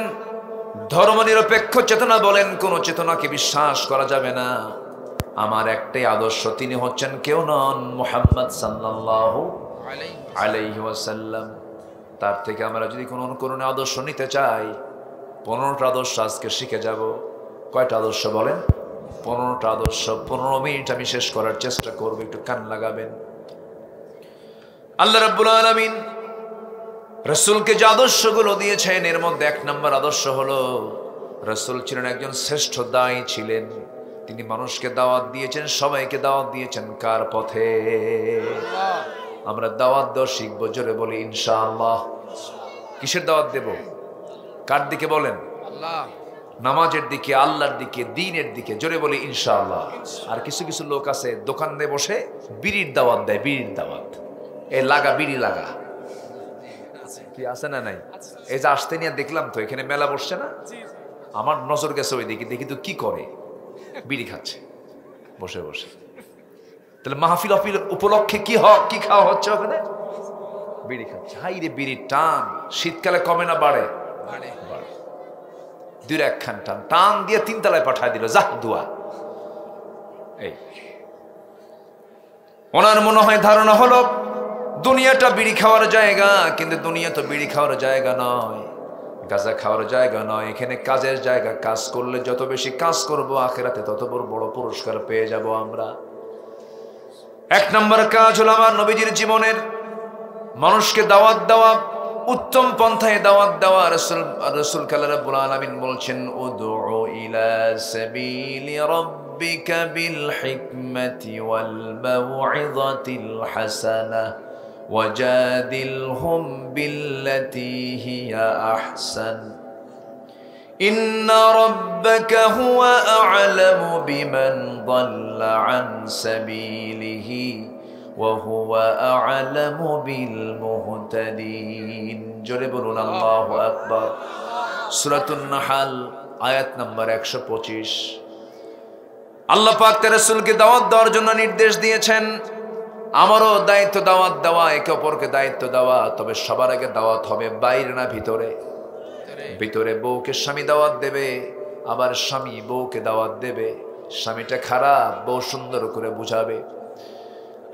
ধর্মনিরপেক্ষ চেতনা বলেন, কোন চেতনাকে বিশ্বাস করা যাবে না। আমার একটাই আদর্শ, তিনি হচ্ছেন কেউ নন, মুহাম্মদ সাল্লাল্লাহু আলাইহি ওয়াসাল্লাম। তার থেকে আমরা যদি কোনো অনুকরণে আদর্শ নিতে চাই, 15টা আদর্শ আজকে শিখে যাব। কয়টা আদর্শ বলেন? 15টা আদর্শ। 15 মিনিট আমি শেষ করার চেষ্টা করব, একটু কান লাগাবেন। আল্লাহ রাব্বুল আলামিন রাসূলকে যে আদর্শগুলো দিয়েছেন, এর মধ্যে 1 নম্বর আদর্শ হলো, রাসূল ছিলেন একজন শ্রেষ্ঠ দায়ী ছিলেন। তিনি মানুষকে দাওয়াত দিয়েছেন, সবাইকে দাওয়াত দিয়েছেন কার পথে? আমরা দাওয়াত দেওয়া শিখবো, জোরে বলি ইনশাআল্লাহ। কিসের দাওয়াত দেব? কার দিকে বলেন? আল্লাহ, নামাজের দিকে, আল্লাহর দিকে, দ্বীনের দিকে, জোরে বলি ইনশাআল্লাহ। আর কিছু কিছু লোক আছে দোকানে বসে বিড়ির দাওয়াত দেয়, বিড়ির দাওয়াত। এই লাগা, বিড়ি লাগা, কি আছে না নাই? এই যে আসতে নিয়ে দেখলাম তো এখানে মেলা বসছে না, আমার নজর গেছে ওই দিকে, দেখি তো কি করে, বিড়ি খাচ্ছে বসে বসে। তাহলে মাহফিল উপলক্ষে কি খাওয়া হচ্ছে ওখানে? বিড়ি খাচ্ছে। হাই রে, বিড়ির টান শীতকালে কমে না বাড়ে? বাড়ে। 2-1 টান টান দিয়ে 3 তলায় পাঠায় দিল, যাহ দুয়া। এই ওনার মনে হয় ধারণা হলো দুনিয়াটা বিড়ি খাওয়ার জায়গা, কিন্তু দুনিয়া তো বিড়ি খাওয়ার জায়গা নয়, গাঁজা খাওয়ার জায়গা নয়। এখানে কাজের জায়গা। কাজ করলে যত বেশি কাজ করব, আখিরাতে তত বড় পুরস্কার পেয়ে যাব আমরা। 1 নম্বর কাজ হলো আমার নবীজির জীবনের মানুষকে দাওয়াত দেওয়া, উত্তম পন্থায় দাওয়াত দেওয়া। রাসূল রাব্বুল আলামিন বলছেন, উদউ ইলা সাবিলি রাব্বিকা বিল হিকমাতি ওয়াল মাউইযাতিল হাসানাহ ওয়াজাদিলহুম বিল্লাতী হিয়া আহসান ইন্না রাব্বাকা হুয়া আ'লামু বিমান দাল্লা আন সাবিলিহি ওয়া হুয়া আ'লামু বিল মুহতাদিন। জোরে বলুন আল্লাহু আকবার। সূরাতুন নাহল আয়াত নাম্বার 125। আল্লাহ পাক তার রাসূলকে দাওয়াত দেওয়ার জন্য নির্দেশ দিয়েছেন। আমারও দায়িত্ব দাওয়াত দেওয়া, একে অপরকে দায়িত্ব দেওয়া। তবে সবার আগে দাওয়াত হবে বাইরে না ভিতরে? ভিতরে বউকে স্বামী দাওয়াত দেবে, আবার স্বামী বউকে দাওয়াত দেবে। স্বামীটা খারাপ, বউ সুন্দর করে বুঝাবে,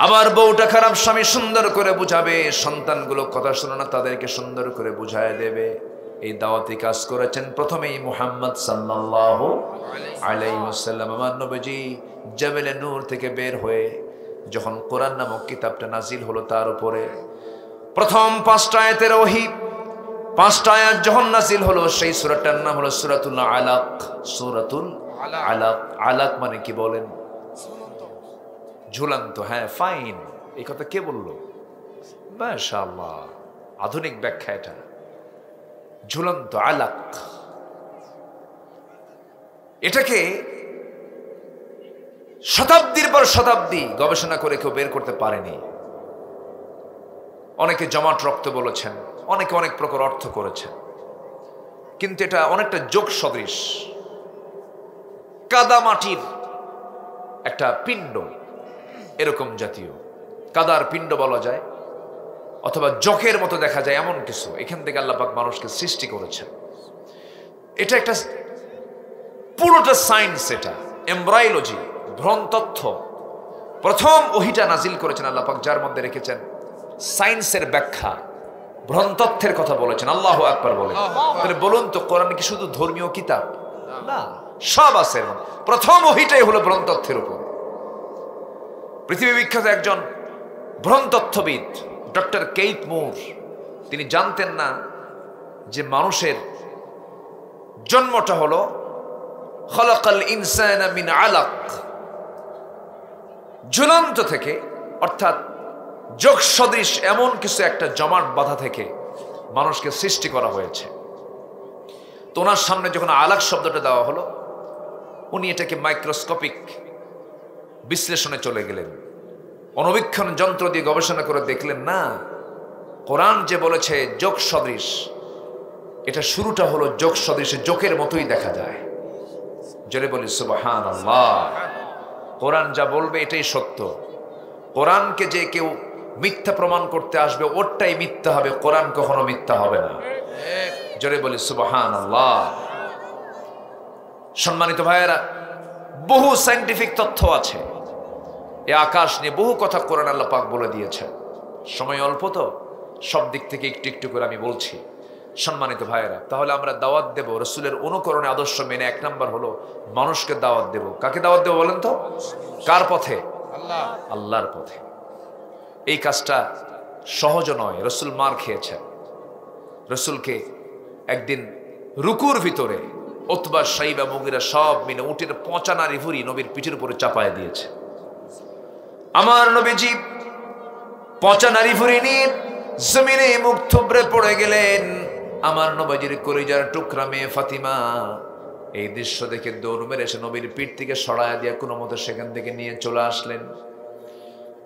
আবার বউটা খারাপ, স্বামী সুন্দর করে বুঝাবে। সন্তানগুলো কথা শোনে না, তাদেরকে সুন্দর করে বুঝায় দেবে। এই দাওয়াতি কাজ করেছেন প্রথমেই মুহাম্মদ সাল্লাল্লাহু আলাইহি ওয়াসাল্লাম। আমার নবীজি জাবেলে নূর থেকে বের হয়ে যখন কোরআন নামক কিতাবটা নাজিল হলো তার উপরে, প্রথম 5টা আয়াতের ওহী, 5টা আয়াত যখন নাজিল হলো, সেই সূরাটার নাম হলো সূরাতুল আলাক। সূরাতুল আলাক। আলাক মানে কি বলেন? ঝুলন্ত। হ্যাঁ, ফাইন। এই কথা কে বললো? মাশাআল্লাহ, আধুনিক ব্যাখ্যা এটা। ঝুলন্ত আলাক। এটাকে শতাব্দীর পর শতাব্দী গবেষণা করে কেউ বের করতে পারেনি। অনেকে জমাট রক্ত বলেছেন, অনেকে অনেক প্রকার অর্থ করেছেন, কিন্তু এটা অনেকটা যোগ সদৃশ। কাদা মাটির একটা পিণ্ড, এরকম জাতীয় কাদার পিণ্ড বলা যায়, অথবা জোকের মতো দেখা যায়, এমন কিছু। এখান থেকে আল্লাহ পাক মানুষকে সৃষ্টি করেছেন। এটা একটা পুরোটা সায়েন্স, এটা এমব্রায়োলজি, ভ্রণতত্ত্ব। প্রথম ওহীটা নাজিল করেছেন আল্লাহ পাক, যার মধ্যে রেখেছেন সায়েন্সের ব্যাখ্যা, ভ্রণতত্ত্বের কথা বলেছেন। আল্লাহু আকবার বলেন। তাহলে বলুন তো, কোরআন কি শুধু ধর্মীয় কিতাব? না, সব আছে। প্রথম ওহীটাই হলো ভ্রণতত্ত্বের উপর। পৃথিবী বিখ্যাত একজন ভ্রণতত্ত্ববিদ ডক্টর কেইথ মুর, তিনি জানতেন না যে মানুষের জন্মটা হলো খলাকাল ইনসানা মিন আলাক, ঝুলন্ত থেকে, অর্থাৎ যোগ সদৃশ এমন কিছু একটা জমাট বাঁধা থেকে মানুষকে সৃষ্টি করা হয়েছে। তো ওনার সামনে যখন আলাক শব্দটা দেওয়া হলো, উনি এটাকে মাইক্রোস্কোপিক বিশ্লেষণে চলে গেলেন, অণুবীক্ষণ যন্ত্র দিয়ে গবেষণা করে দেখলেন না, কোরআন যে বলেছে যোগ সদৃশ, এটা শুরুটা হলো যোগ সদৃশ, যোগের মতোই দেখা যায়। জোরে বলি সুবহানাল্লাহ। কোরআন যা বলবে এটাই সত্য। কোরআনকে যে কেউ মিথ্যা প্রমাণ করতে আসবে ওরটাই মিথ্যা হবে, কোরআন কখনো মিথ্যা হবে না। জোরে বলি সুবহানাল্লাহ। সম্মানিত ভাইয়েরা, বহু সায়েন্টিফিক তথ্য আছে এ আকাশ নিয়ে, বহু কথা কোরআন আল্লাহ পাক বলে দিয়েছেন। সময় অল্প তো সব দিক থেকে একটু একটু করে আমি বলছি। সম্মানিত ভাইয়েরা, তাহলে আমরা দাওয়াত দেব রাসূলের অনুকরণে, আদর্শ মেনে। এক নাম্বার হলো মানুষকে দাওয়াত দেব। কাকে দাওয়াত দেব বলেন তো? কার পথে? আল্লাহর পথে। এই কাজটা সহজ নয়, রাসূল মার খেয়েছেন। রাসূলকে একদিন রুকুর ভিতরে উতবা, সাইবা, মুগিরা সব মিলে উটের পচা নারী ভুরি নবীর পিঠের উপরে চাপায় দিয়েছে। আমার নবীজি পচা নারী ভুরি নিয়ে জমিনে মুখ থুবড়ে পড়ে গেলেন। আমার নবীজির কলিজার টুকরা মেয়ে ফাতিমা এই দৃশ্য দেখে দৌড় মেরে এসে নবীর পিঠ থেকে সরায় দিয়ে কোনো মতো সেখান থেকে নিয়ে চলে আসলেন।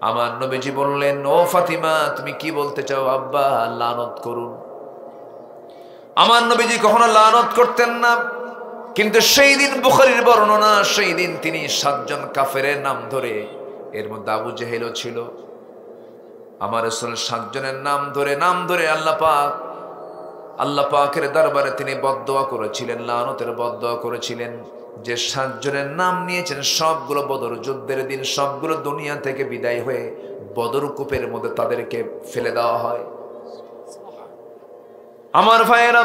আমার নবীজি বললেন, ও ফাতিমা, তুমি কি বলতে চাও? আব্বা লানত করুন। আমার নবীজি কখনো লানত করতেন না, কিন্তু সেই দিন বুখারীর বর্ণনা, সেই দিন তিনি 7 জন কাফেরের নাম ধরে, এর মধ্যে আবু জেহেলও ছিল, আমার রাসূল 7 জনের নাম ধরে আল্লাহ পাকের দরবারে তিনি বদদোয়া করেছিলেন, লানতের বদদোয়া করেছিলেন। যে 7 জনের নাম নিয়েছেন সবগুলো বদর যুদ্ধের দিন, সবগুলো দুনিয়া থেকে বিদায় হয়ে বদর কূপের মধ্যে তাদেরকে ফেলে দেওয়া হয়। আমার ভাইয়েরা,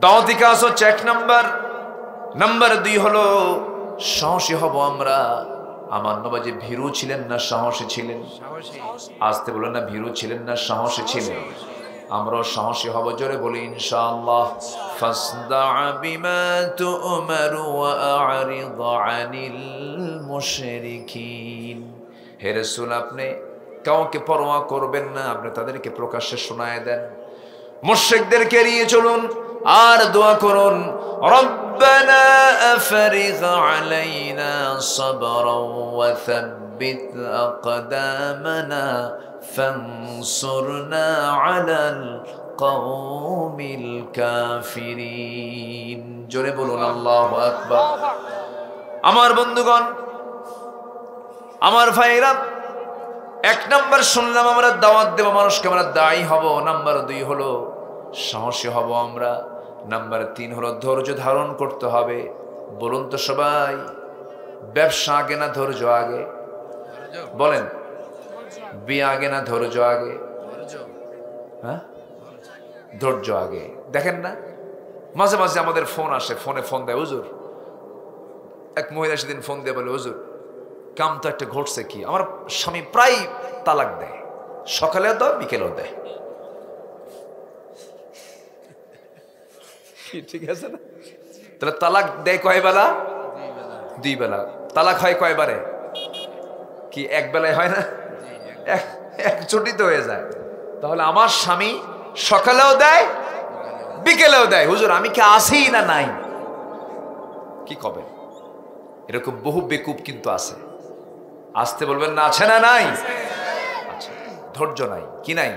দাওয়াতি কাজ হচ্ছে 1 নাম্বার। নাম্বার 2 হলো সাহসী হব আমরা। আমার নবীজি ভীরু ছিলেন না সাহসী ছিলেন? আসতে বলেন না, ভীরু ছিলেন না সাহসী ছিলেন? আমরাও সাহসী হব, জোরে বলি ইনশাআল্লাহ। ফাসদা বিমা তু'মারু ওয়া আ'রিদ আনিল মুশরিকিন। হে রাসূল, আপনি কাউকে পরোয়া করবেন না, আপনি তাদেরকে প্রকাশ্যে শোনায় দেন, মুশরিকদেরকে এড়িয়ে চলুন, আর দোয়া করুন, রব্বানা আফরিগ আলাইনা সাবরান ওয়া থাব্বিত আকদামানা ফানসুরনা আলাল কওমিল কাফিরিন। জোরে বলুন আল্লাহু আকবার। আমার বন্ধুগণ, আমার ভাইরা, 1 নাম্বার শুনলাম আমরা দাওয়াত দেব, মানুষকে আমরা দায়ী হব। নাম্বার 2 হলো সাহসী হব আমরা। নাম্বার 3 হলো ধৈর্য ধারণ করতে হবে। বলুন তো সবাই, ব্যবসা আগে না ধৈর্য আগে? বলেন, বিয়ে আগে না ধৈর্য আগে? হ্যাঁ, ধৈর্য আগে। দেখেন না, মাঝে মাঝে আমাদের ফোন আসে, ফোন দেয় হুজুর। এক মহিলা সেদিন ফোন দিয়ে বলে, হুজুর কাম তো একটা ঘটছে, কি আমার স্বামী প্রায় তালাক দেয়, সকালেও দেয় বিকেলেও দেয়। ঠিক আছে না? তাহলে তালাক দেয় কয় বেলা? 2 বেলা। তালাক হয় কয়বারে? কি এক বেলায় হয় না? এক চুটিতে হয়ে যায়। তাহলে আমার স্বামী সকালেও দেয় বিকেলেও দেয়, হুজুর আমি কি আছি না নাই? কি কবে? এরকম বহু বেকুব কিন্তু আছে। আসতে বলবেন না, আছে না নাই? আচ্ছা, ধৈর্য নাই। কি নাই?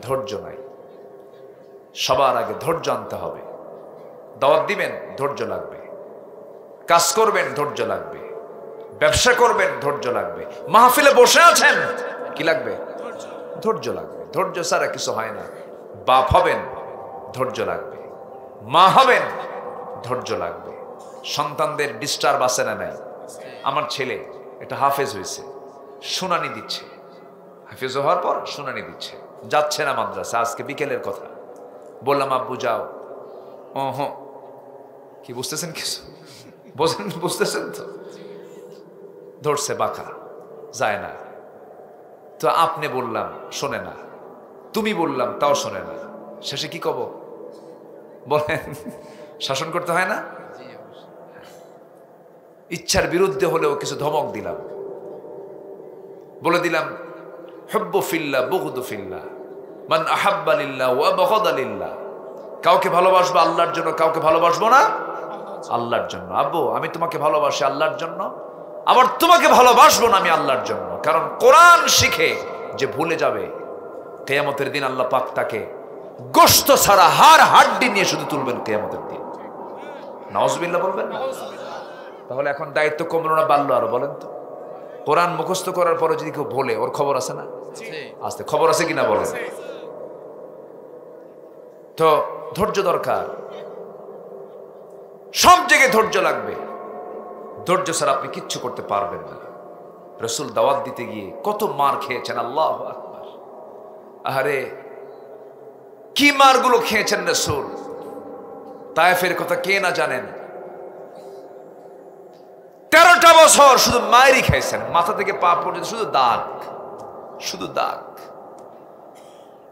ধৈর্য নাই। সবার আগে ধৈর্য আনতে হবে। দাওয়াত দিবেন, ধৈর্য লাগবে। কাজ করবেন, ধৈর্য লাগবে। ব্যবসা করবেন, ধৈর্য লাগবে। মাহফিলে বসে আছেন, কি লাগবে? ধৈর্য লাগবে। ধৈর্য ছাড়া কিছু হয় না। বাপ হবেন, ধৈর্য লাগবে। মা হবেন, ধৈর্য লাগবে। সন্তানদের ডিস্টার্ব আছে না নাই? আমার ছেলে একটা হাফেজ হয়েছে, শুনানি দিচ্ছে, হাফেজ হওয়ার পর শুনানি দিচ্ছে, যাচ্ছে না মাদ্রাসা। আজকে বিকেলের কথা। বললাম আব্বু যাও। কি বুঝতেছেন কিছু? বুঝতেছেন তো? ধরছে বাঁকা, যায় না। তো আপনি বললাম শোনে না, তুমি বললাম তাও শোনে না। শেষে কি কব? বলেন, শাসন করতে হয় না? ইচ্ছার বিরুদ্ধে হলেও কিছু ধমক দিলাম, বলে দিলাম হুব্বু ফিল্লাহ বুগদু ফিল্লাহ, মান আহাব্বা লিল্লাহ ওয়া বাগাদা লিল্লাহ। কাউকে ভালোবাসবো আল্লাহর জন্য, কাউকে ভালোবাসবো না আল্লাহর জন্য। আব্বু আমি তোমাকে ভালোবাসি আল্লাহর জন্য, আবার তোমাকে ভালোবাসবো না আমি আল্লাহর জন্য। কারণ কোরআন শিখে যে ভুলে যাবে, কিয়ামতের দিন আল্লাহ পাক তাকে গোশত ছাড়া হাড় হাড্ডি নিয়ে শুধু তুলবেন কিয়ামতের দিন। নাউজুবিল্লাহ বলবেন না? তাহলে এখন দায়িত্ব কমলো না বাড়লো আরো? বলেন তো, কোরআন মুখস্থ করার পরে যদি কেউ ভোলে, ওর খবর আছে না? আস্তে খবর আছে কিনা বলেন? তো ধৈর্য দরকার, সব জায়গায় ধৈর্য লাগবে। ধৈর্য ছাড়া আপনি কিচ্ছু করতে পারবেন না। রাসূল দাওয়াত দিতে গিয়ে কত মার খেয়েছেন, আল্লাহু আকবার। আরে কি মারগুলো খেয়েছেন রাসূল, তায়েফের কথা কে না জানেন। 13টা বছর শুধু মায়েরই খাইছেন, মাথা থেকে পা পর্যন্ত শুধু দাগ, শুধু দাগ।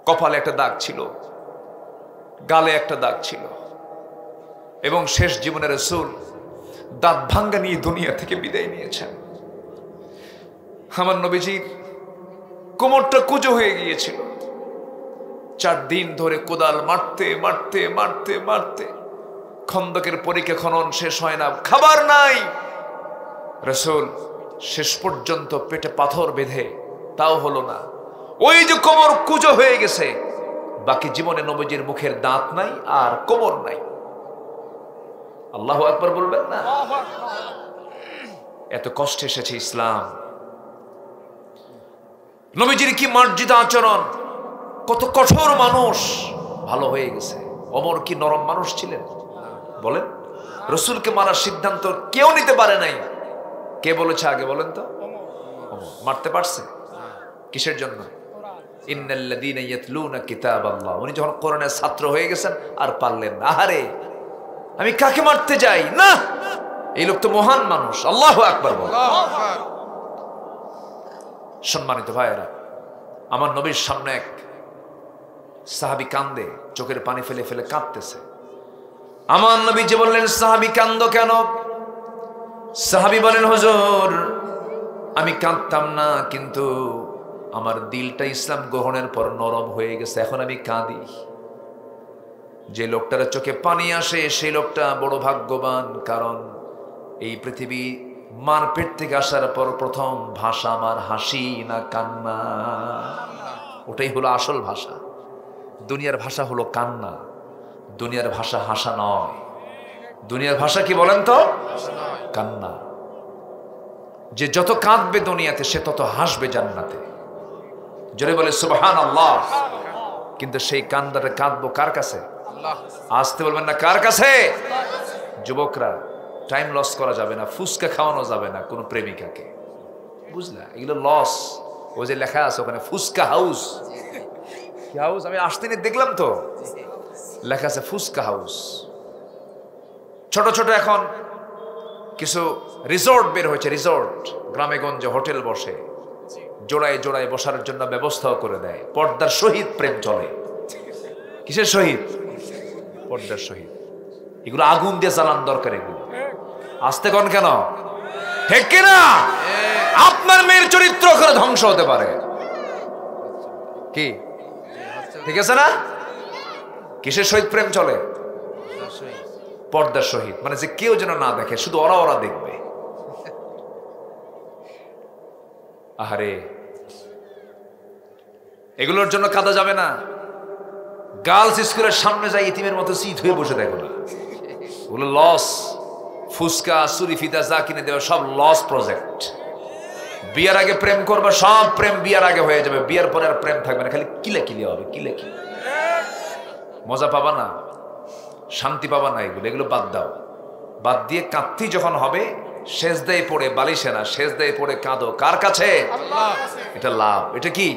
কপালে একটা দাগ ছিল, গালে একটা দাগ ছিল, এবং শেষ জীবনে রাসূল দাঁত ভাঙ্গা নিয়ে দুনিয়া থেকে বিদায় নিয়েছেন। আমার নবীজির কোমরটা কুঁজো হয়ে গিয়েছিল। 4 দিন ধরে কোদাল মারতে মারতে মারতে মারতে খন্দকের পরীক্ষা খনন শেষ হয় না, খাবার নাই। রাসূল শেষ পর্যন্ত পেটে পাথর বেঁধে, তাও হলো না। ওই যে কোমর কুঁজো হয়ে গেছে, বাকি জীবনে নবীজির মুখের দাঁত নাই আর কোমর নাই। আল্লাহু আকবার বলবেন না? এত কষ্টে এসেছে ইসলাম। নবীজির কি মার্জিত আচরণ, কত কঠোর মানুষ, ভালো হয়ে গেছে। ওমর কি নরম মানুষ ছিলেন? বলেন, রাসূলকে মারার সিদ্ধান্ত কেউ নিতে পারে নাই। কে বলেছে আগে বলেন তো? ওমর। মারতে পারছে কিসের জন্য? ইন্নাল্লাযীনা ইয়াতলুনা কিতাবাল্লাহ। উনি যখন কোরআনের ছাত্র হয়ে গেছেন আর পারলেন না। আরে আমি কাকে মারতে যাই না, এই লোক তো মহান মানুষ। আল্লাহু আকবার বল। সম্মানিত ভাইয়েরা, আমার নবীর সামনে এক সাহাবী কান্দে, চোখের পানি ফেলে ফেলে কাঁদতেছে। আমার নবী যে বললেন, সাহাবী কান্দো কেন? সাহাবী বলেন, হুজুর আমি কাঁদতাম না, কিন্তু আমার দিলটা ইসলাম গ্রহণের পর নরম হয়ে গেছে, এখন আমি কাঁদি। যে লোকটার চোখে পানি আসে সেই লোকটা বড় ভাগ্যবান, কারণ এই পৃথিবী মার পেট থেকে আসার পর প্রথম ভাষা আমার হাসি না কান্না। ওটাই হলো আসল ভাষা। দুনিয়ার ভাষা হলো কান্না, দুনিয়ার ভাষা হাসা নয়। দুনিয়ার ভাষা কি বলেন তো? কান্না। যে যত কাঁদবে দুনিয়াতে সে তত হাসবে জান্নাতে। জোরে বলে সুবহানাল্লাহ। কিন্তু সেই কান্দাটা কাঁদবো কার কাছে? আসতে বলবেন না, কার কাছে? যুবকরা, টাইম লস করা যাবে না, ফুসকা খাওয়ানো যাবে না কোনো প্রেমিকাকে, বুঝলা? এগুলো লস। ওই যে লেখা আছে ওখানে ফুসকা হাউস, কি হাউস? আমি আসতে নিয়ে দেখলাম তো লেখা আছে ফুসকা হাউস। ছোট ছোট এখন কিছু রিসোর্ট বের হয়েছে, রিসোর্ট গ্রামে গঞ্জে হোটেল বসে, জোড়ায় জোড়ায় বসার জন্য ব্যবস্থাও করে দেয়। পর্দার সহিত প্রেম চলে। কিসের সহিত? পর্দার সহিত। এগুলো আগুন দিয়ে জ্বালান দরকার। এগুলো আসতে কোন কেন? ঠিক কিনা? আপনার মেয়ের চরিত্র করে ধ্বংস হতে পারে। কি ঠিক আছে না? কিসের সহিত প্রেম চলে? পর্দার সহিত। মানে যে কেউ যেন না দেখে, শুধু ওরা ওরা দেখবে। আহারে, এগুলোর জন্য কাঁদা যাবে না। গার্লস স্কুলের সামনে যাই ইতিমের মতো সিট হয়ে বসে দেখো না, ওগুলো লস। ফুসকা সুরি ফিতা যা কিনে দেবে সব লস প্রজেক্ট। বিয়ার আগে প্রেম করবে, সব প্রেম বিয়ার আগে হয়ে যাবে, বিয়ার পরে আর প্রেম থাকবে না, খালি কিলাকিলি হবে, কিলাকিলি। মজা পাবা না, শান্তি পাবা না। এগুলো বাদ দাও। বাদ দিয়ে কাঁদতে যখন হবে, সেজদায় পড়ে, বালিশে না, সেজদায় পড়ে কাঁদো। কার কাছে? এটা লাভ। এটা কি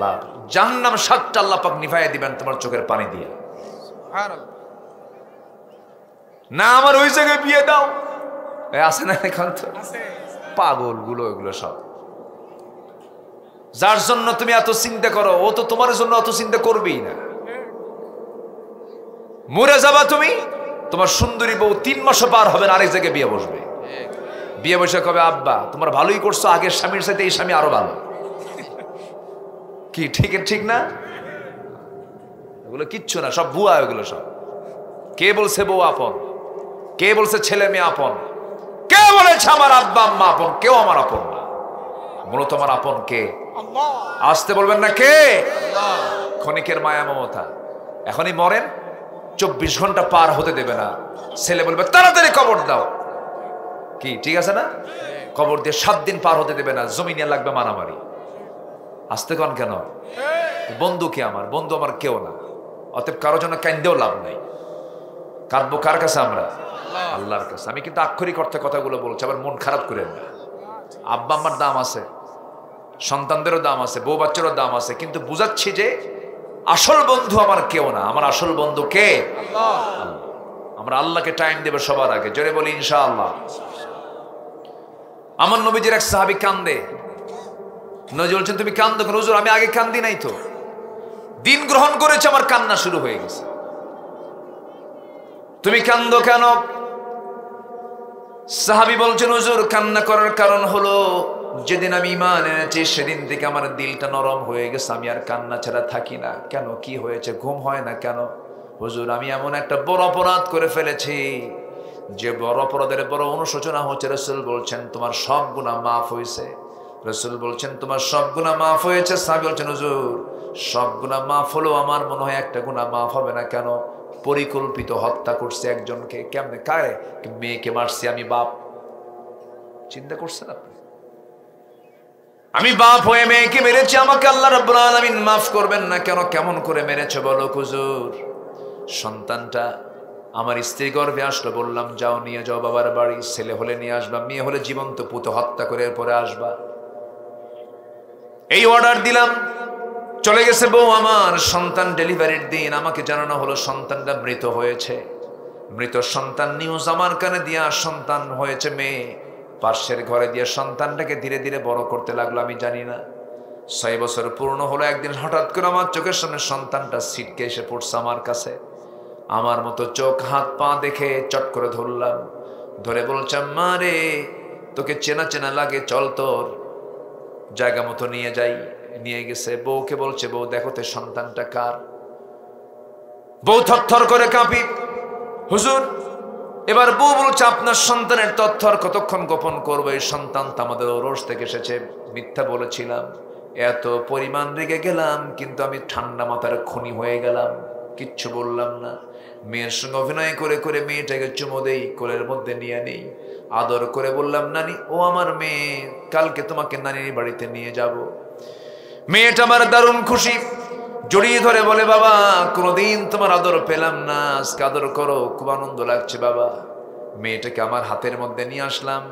লাভ? জাহান্নাম 7টা আল্লাহ পাক নিভাইয়া দিবেন তোমার চোখের পানি দিয়ে। না আমার ওই জায়গায় বিয়ে দাও, আছে না এখন তো পাগল গুলো, এগুলো সব। যার জন্য তুমি এত চিন্তা করো, ও তো তোমার জন্য অত চিন্তা করবেই না। মরে যাবা তুমি, তোমার সুন্দরী বউ 3 মাসও পার হবে না আরেক জায়গায় বিয়ে বসবে। বিয়ে বসে কবে, আব্বা তোমার ভালোই করছো, আগের স্বামীর সাথে এই স্বামী আরো ভালো। কি ঠিক না? এগুলো কিচ্ছু না, সব ভুয়া এগুলো সব। কে বলছে বউ আপন? কে বলছে ছেলে মেয়ে আপন? কে বলেছে আমার আব্বা আম্মা আপন? কেউ আমার আপন না। মূলত আমার আপন কে? আসতে বলবেন না কে? ক্ষণিকের মায়া মমতা। এখনই মরেন, 24 ঘন্টা পার হতে দেবে না। ছেলে বলবে তাড়াতাড়ি কবর দাও, কি ঠিক আছে না? কবর দিয়ে 7 দিন পার হতে দেবে না, জমি নিয়ে লাগবে মারামারি। আসতে কন কেন? বন্ধু কে আমার? বন্ধু আমার কেউ না। অতএব কারোর জন্য কান্দেও লাভ নাই। কাঁদবো কার কাছে? আমরা আল্লাহর কাছে। আমি কিন্তু আক্ষরিক অর্থে কথাগুলো বলছি, আবার মন খারাপ করেন না। আব্বা আম্মার দাম আছে, সন্তানদেরও দাম আছে, বউ বাচ্চারও দাম আছে, কিন্তু বুঝাচ্ছি যে আসল বন্ধু আমার কেউ না। আমার আসল বন্ধু কে? আল্লাহ। আমরা আল্লাহকে টাইম দেব সবার আগে। জোরে বলি ইনশাআল্লাহ। আমার নবীজির এক সাহাবী কান্দে। নবী বলছেন তুমি কান্দো কেন? হুজুর আমি আগে কান্দি নাই তো, দিন গ্রহণ করেছে আমার কান্না শুরু হয়ে গেছে। তুমি কান্দো কেন? সাহাবী বলছেন হুজুর কান্না করার কারণ হলো যেদিন আমি ঈমান এনেছি সেদিন থেকে আমার দিলটা নরম হয়ে গেছে, আমি আর কান্না ছাড়া থাকি না। কেন, কি হয়েছে? ঘুম হয় না কেন? হুজুর আমি এমন একটা বড় অপরাধ করে ফেলেছি যে বড় অপরাধের বড় অনুশোচনা হচ্ছে। রাসূল বলছেন তোমার সব গুনাহ মাফ হয়েছে। রাসূল বলছেন তোমার সব গুনাহ মাফ হয়েছে। সাহাবী বলছেন হুজুর সব গুনাহ মাফ হলো, আমার মনে হয় একটা গুনাহ মাফ হবে না। কেন? পরিকল্পিত হত্যা করছে একজনকে। কেমনে? কারে? মেয়েকে মারছি আমি, বাপ। চিন্তা করছেন আপনি? আমি বাপ হয়ে মেয়েকে মেরেছি, আমাকে আল্লাহ রাব্বুল আলামিন মাফ করবেন না কেন? কেমন করে মেরেছে বলো হুজুর? সন্তানটা আমার স্ত্রী গর্ভে আসলো, বললাম যাও নিয়ে যাও বাবার বাড়ি, ছেলে হলে নিয়ে আসবা, মেয়ে হলে জীবন্ত পুঁতে হত্যা করে এরপরে আসবা। এই অর্ডার দিলাম, চলে গেছে বউ আমার। সন্তান ডেলিভারির দিন আমাকে জানানো হলো সন্তানটা মৃত হয়েছে। মৃত সন্তান নিউজ আমার কানে দিয়া, সন্তান হয়েছে মেয়ে। পাশের ঘরে দিয়ে সন্তানটাকে ধীরে ধীরে বড় করতে লাগলো। আমি জানি না 6 বছর পূর্ণ হলো, একদিন হঠাৎ করে আমার চোখের সামনে সন্তানটা ছিটকে এসে পড়ছে আমার কাছে। আমার মতো চোখ হাত পা দেখে চট করে ধরলাম, ধরে বলছে মা রে তোকে চেনা চেনা লাগে, চল তোর জায়গা মতো নিয়ে যাই। নিয়ে গেছে। বউকে বলছে বউ দেখো তো সন্তানটা কার? বউ থরথর করে কাঁপি। হুজুর এবার বউ বলছে আপনার সন্তানের তথ্য আর কতক্ষণ গোপন করবো? এই সন্তান তো আমাদের ওরস থেকে এসেছে। মিথ্যা বলেছিলাম, এত পরিমাণ রেগে গেলাম, কিন্তু আমি ঠান্ডা মাথার খুনি হয়ে গেলাম, কিচ্ছু বললাম না। মেয়ের সঙ্গে অভিনয় করে করে মেয়েটাকে চুমো দেই, কোলের মধ্যে নিয়ে নেই, আদর করে বললাম নানি ও আমার মেয়ে, কালকে তোমাকে নানির বাড়িতে নিয়ে যাব। মেয়েটা আমার দারুণ খুশি, জড়িয়ে ধরে বলে বাবা কোনোদিন তোমার আদর পেলাম না, আজকে আদর করো, খুব আনন্দ লাগছে বাবা। মেয়েটাকে আমার হাতের মধ্যে নিয়ে আসলাম,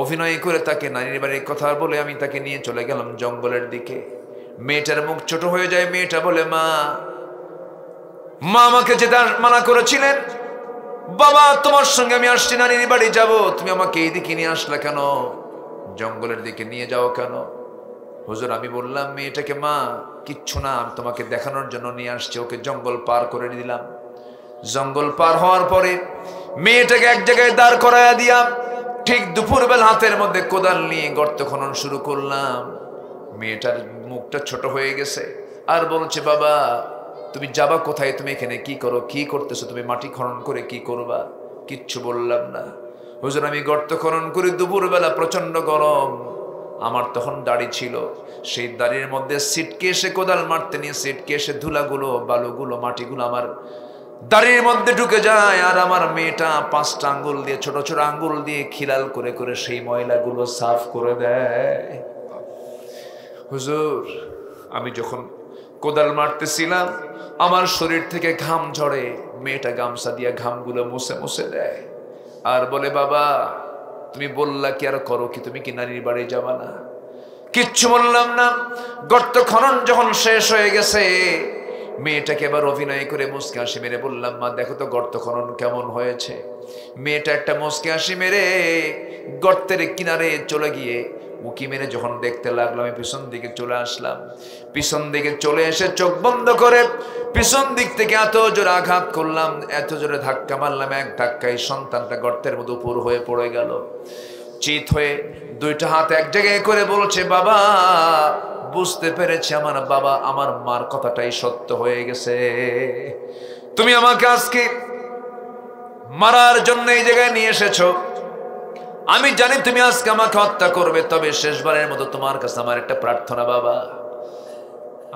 অভিনয় করে তাকে নানির বাড়ির কথা বলে আমি তাকে নিয়ে চলে গেলাম জঙ্গলের দিকে। মেয়েটার মুখ ছোট হয়ে যায়। মেয়েটা বলে মা আমাকে যেতে মানা করেছিলেন, বাবা তোমার সঙ্গে আমি আসছি, নানির বাড়ি যাব, তুমি আমাকে এই দিকে নিয়ে আসলা কেন? জঙ্গলের দিকে নিয়ে যাও কেন? হুজুর আমি বললাম মেয়েটাকে মা কিচ্ছু না, আমি তোমাকে দেখানোর জন্য নিয়ে আসছি। ওকে জঙ্গল পার করে দিলাম। জঙ্গল পার হওয়ার পরে মেয়েটাকে এক জায়গায় দাঁড় করাইয়া দিয়া ঠিক দুপুরবেলা হাতের মধ্যে কোদাল নিয়ে গর্ত খনন শুরু করলাম। মেয়েটার মুখটা ছোট হয়ে গেছে আর বলছে বাবা তুমি যাবা কোথায়? তুমি এখানে কি করো? কি করতেছো তুমি? মাটি খনন করে কি করবা? কিচ্ছু বললাম না। হুজুর আমি গর্ত খনন করি, দুপুরবেলা প্রচন্ড গরম, আমার তখন দাড়ি ছিল, সেই দাড়ির মধ্যে সিটকে এসে কোদাল মারতে নিয়ে সিটকে এসে ধুলাগুলো, বালুগুলো, মাটিগুলো আমার দাড়ির মধ্যে ঢুকে যায়। আর আমার মেয়েটা 5টা আঙ্গুল দিয়ে, ছোট ছোট আঙ্গুল দিয়ে খিলাল করে করে সেই ময়লাগুলো সাফ করে দেয়। হুজুর আমি যখন কোদাল মারতেছিলাম আমার শরীর থেকে ঘাম ঝরে, মেয়েটা গামছা দিয়ে ঘামগুলো মুছে মুছে দেয় আর বলে বাবা তুমি বললা কি আর করো কি? তুমি কি নানির বাড়ি যাবা না? কিচ্ছু বললাম না। গর্ত খনন যখন শেষ হয়ে গেছে মেয়েটাকে এবার অভিনয় করে মুচকি হাসি মেরে বললাম মা দেখো তো গর্ত খনন কেমন হয়েছে। মেয়েটা একটা মুচকি হাসি মেরে গর্তের কিনারে চলে গিয়ে উকি মেরে যখন দেখতে লাগলো, আমি পিছন দিকে চলে আসলাম। পিছন দিকে চলে এসে চোখ বন্ধ করে পিছন দিক থেকে এত জোরে আঘাত করলাম, এত জোরে ধাক্কা মারলাম, এক ধাক্কায় সন্তানটা গর্তের মধ্যে উপর হয়ে পড়ে গেল। চিত হয়ে দুইটা হাত এক জায়গায় করে বলছে, বাবা বুঝতে পেরেছি আমার বাবা আমার মার কথাটাই সত্য হয়ে গেছে। তুমি আমাকে আজকে মারার জন্য এই জায়গায় নিয়ে এসেছো। আমি জানি তুমি আজকে আমাকে হত্যা করবে, তবে শেষবারের মতো তোমার কাছে আমার একটা প্রার্থনা বাবা,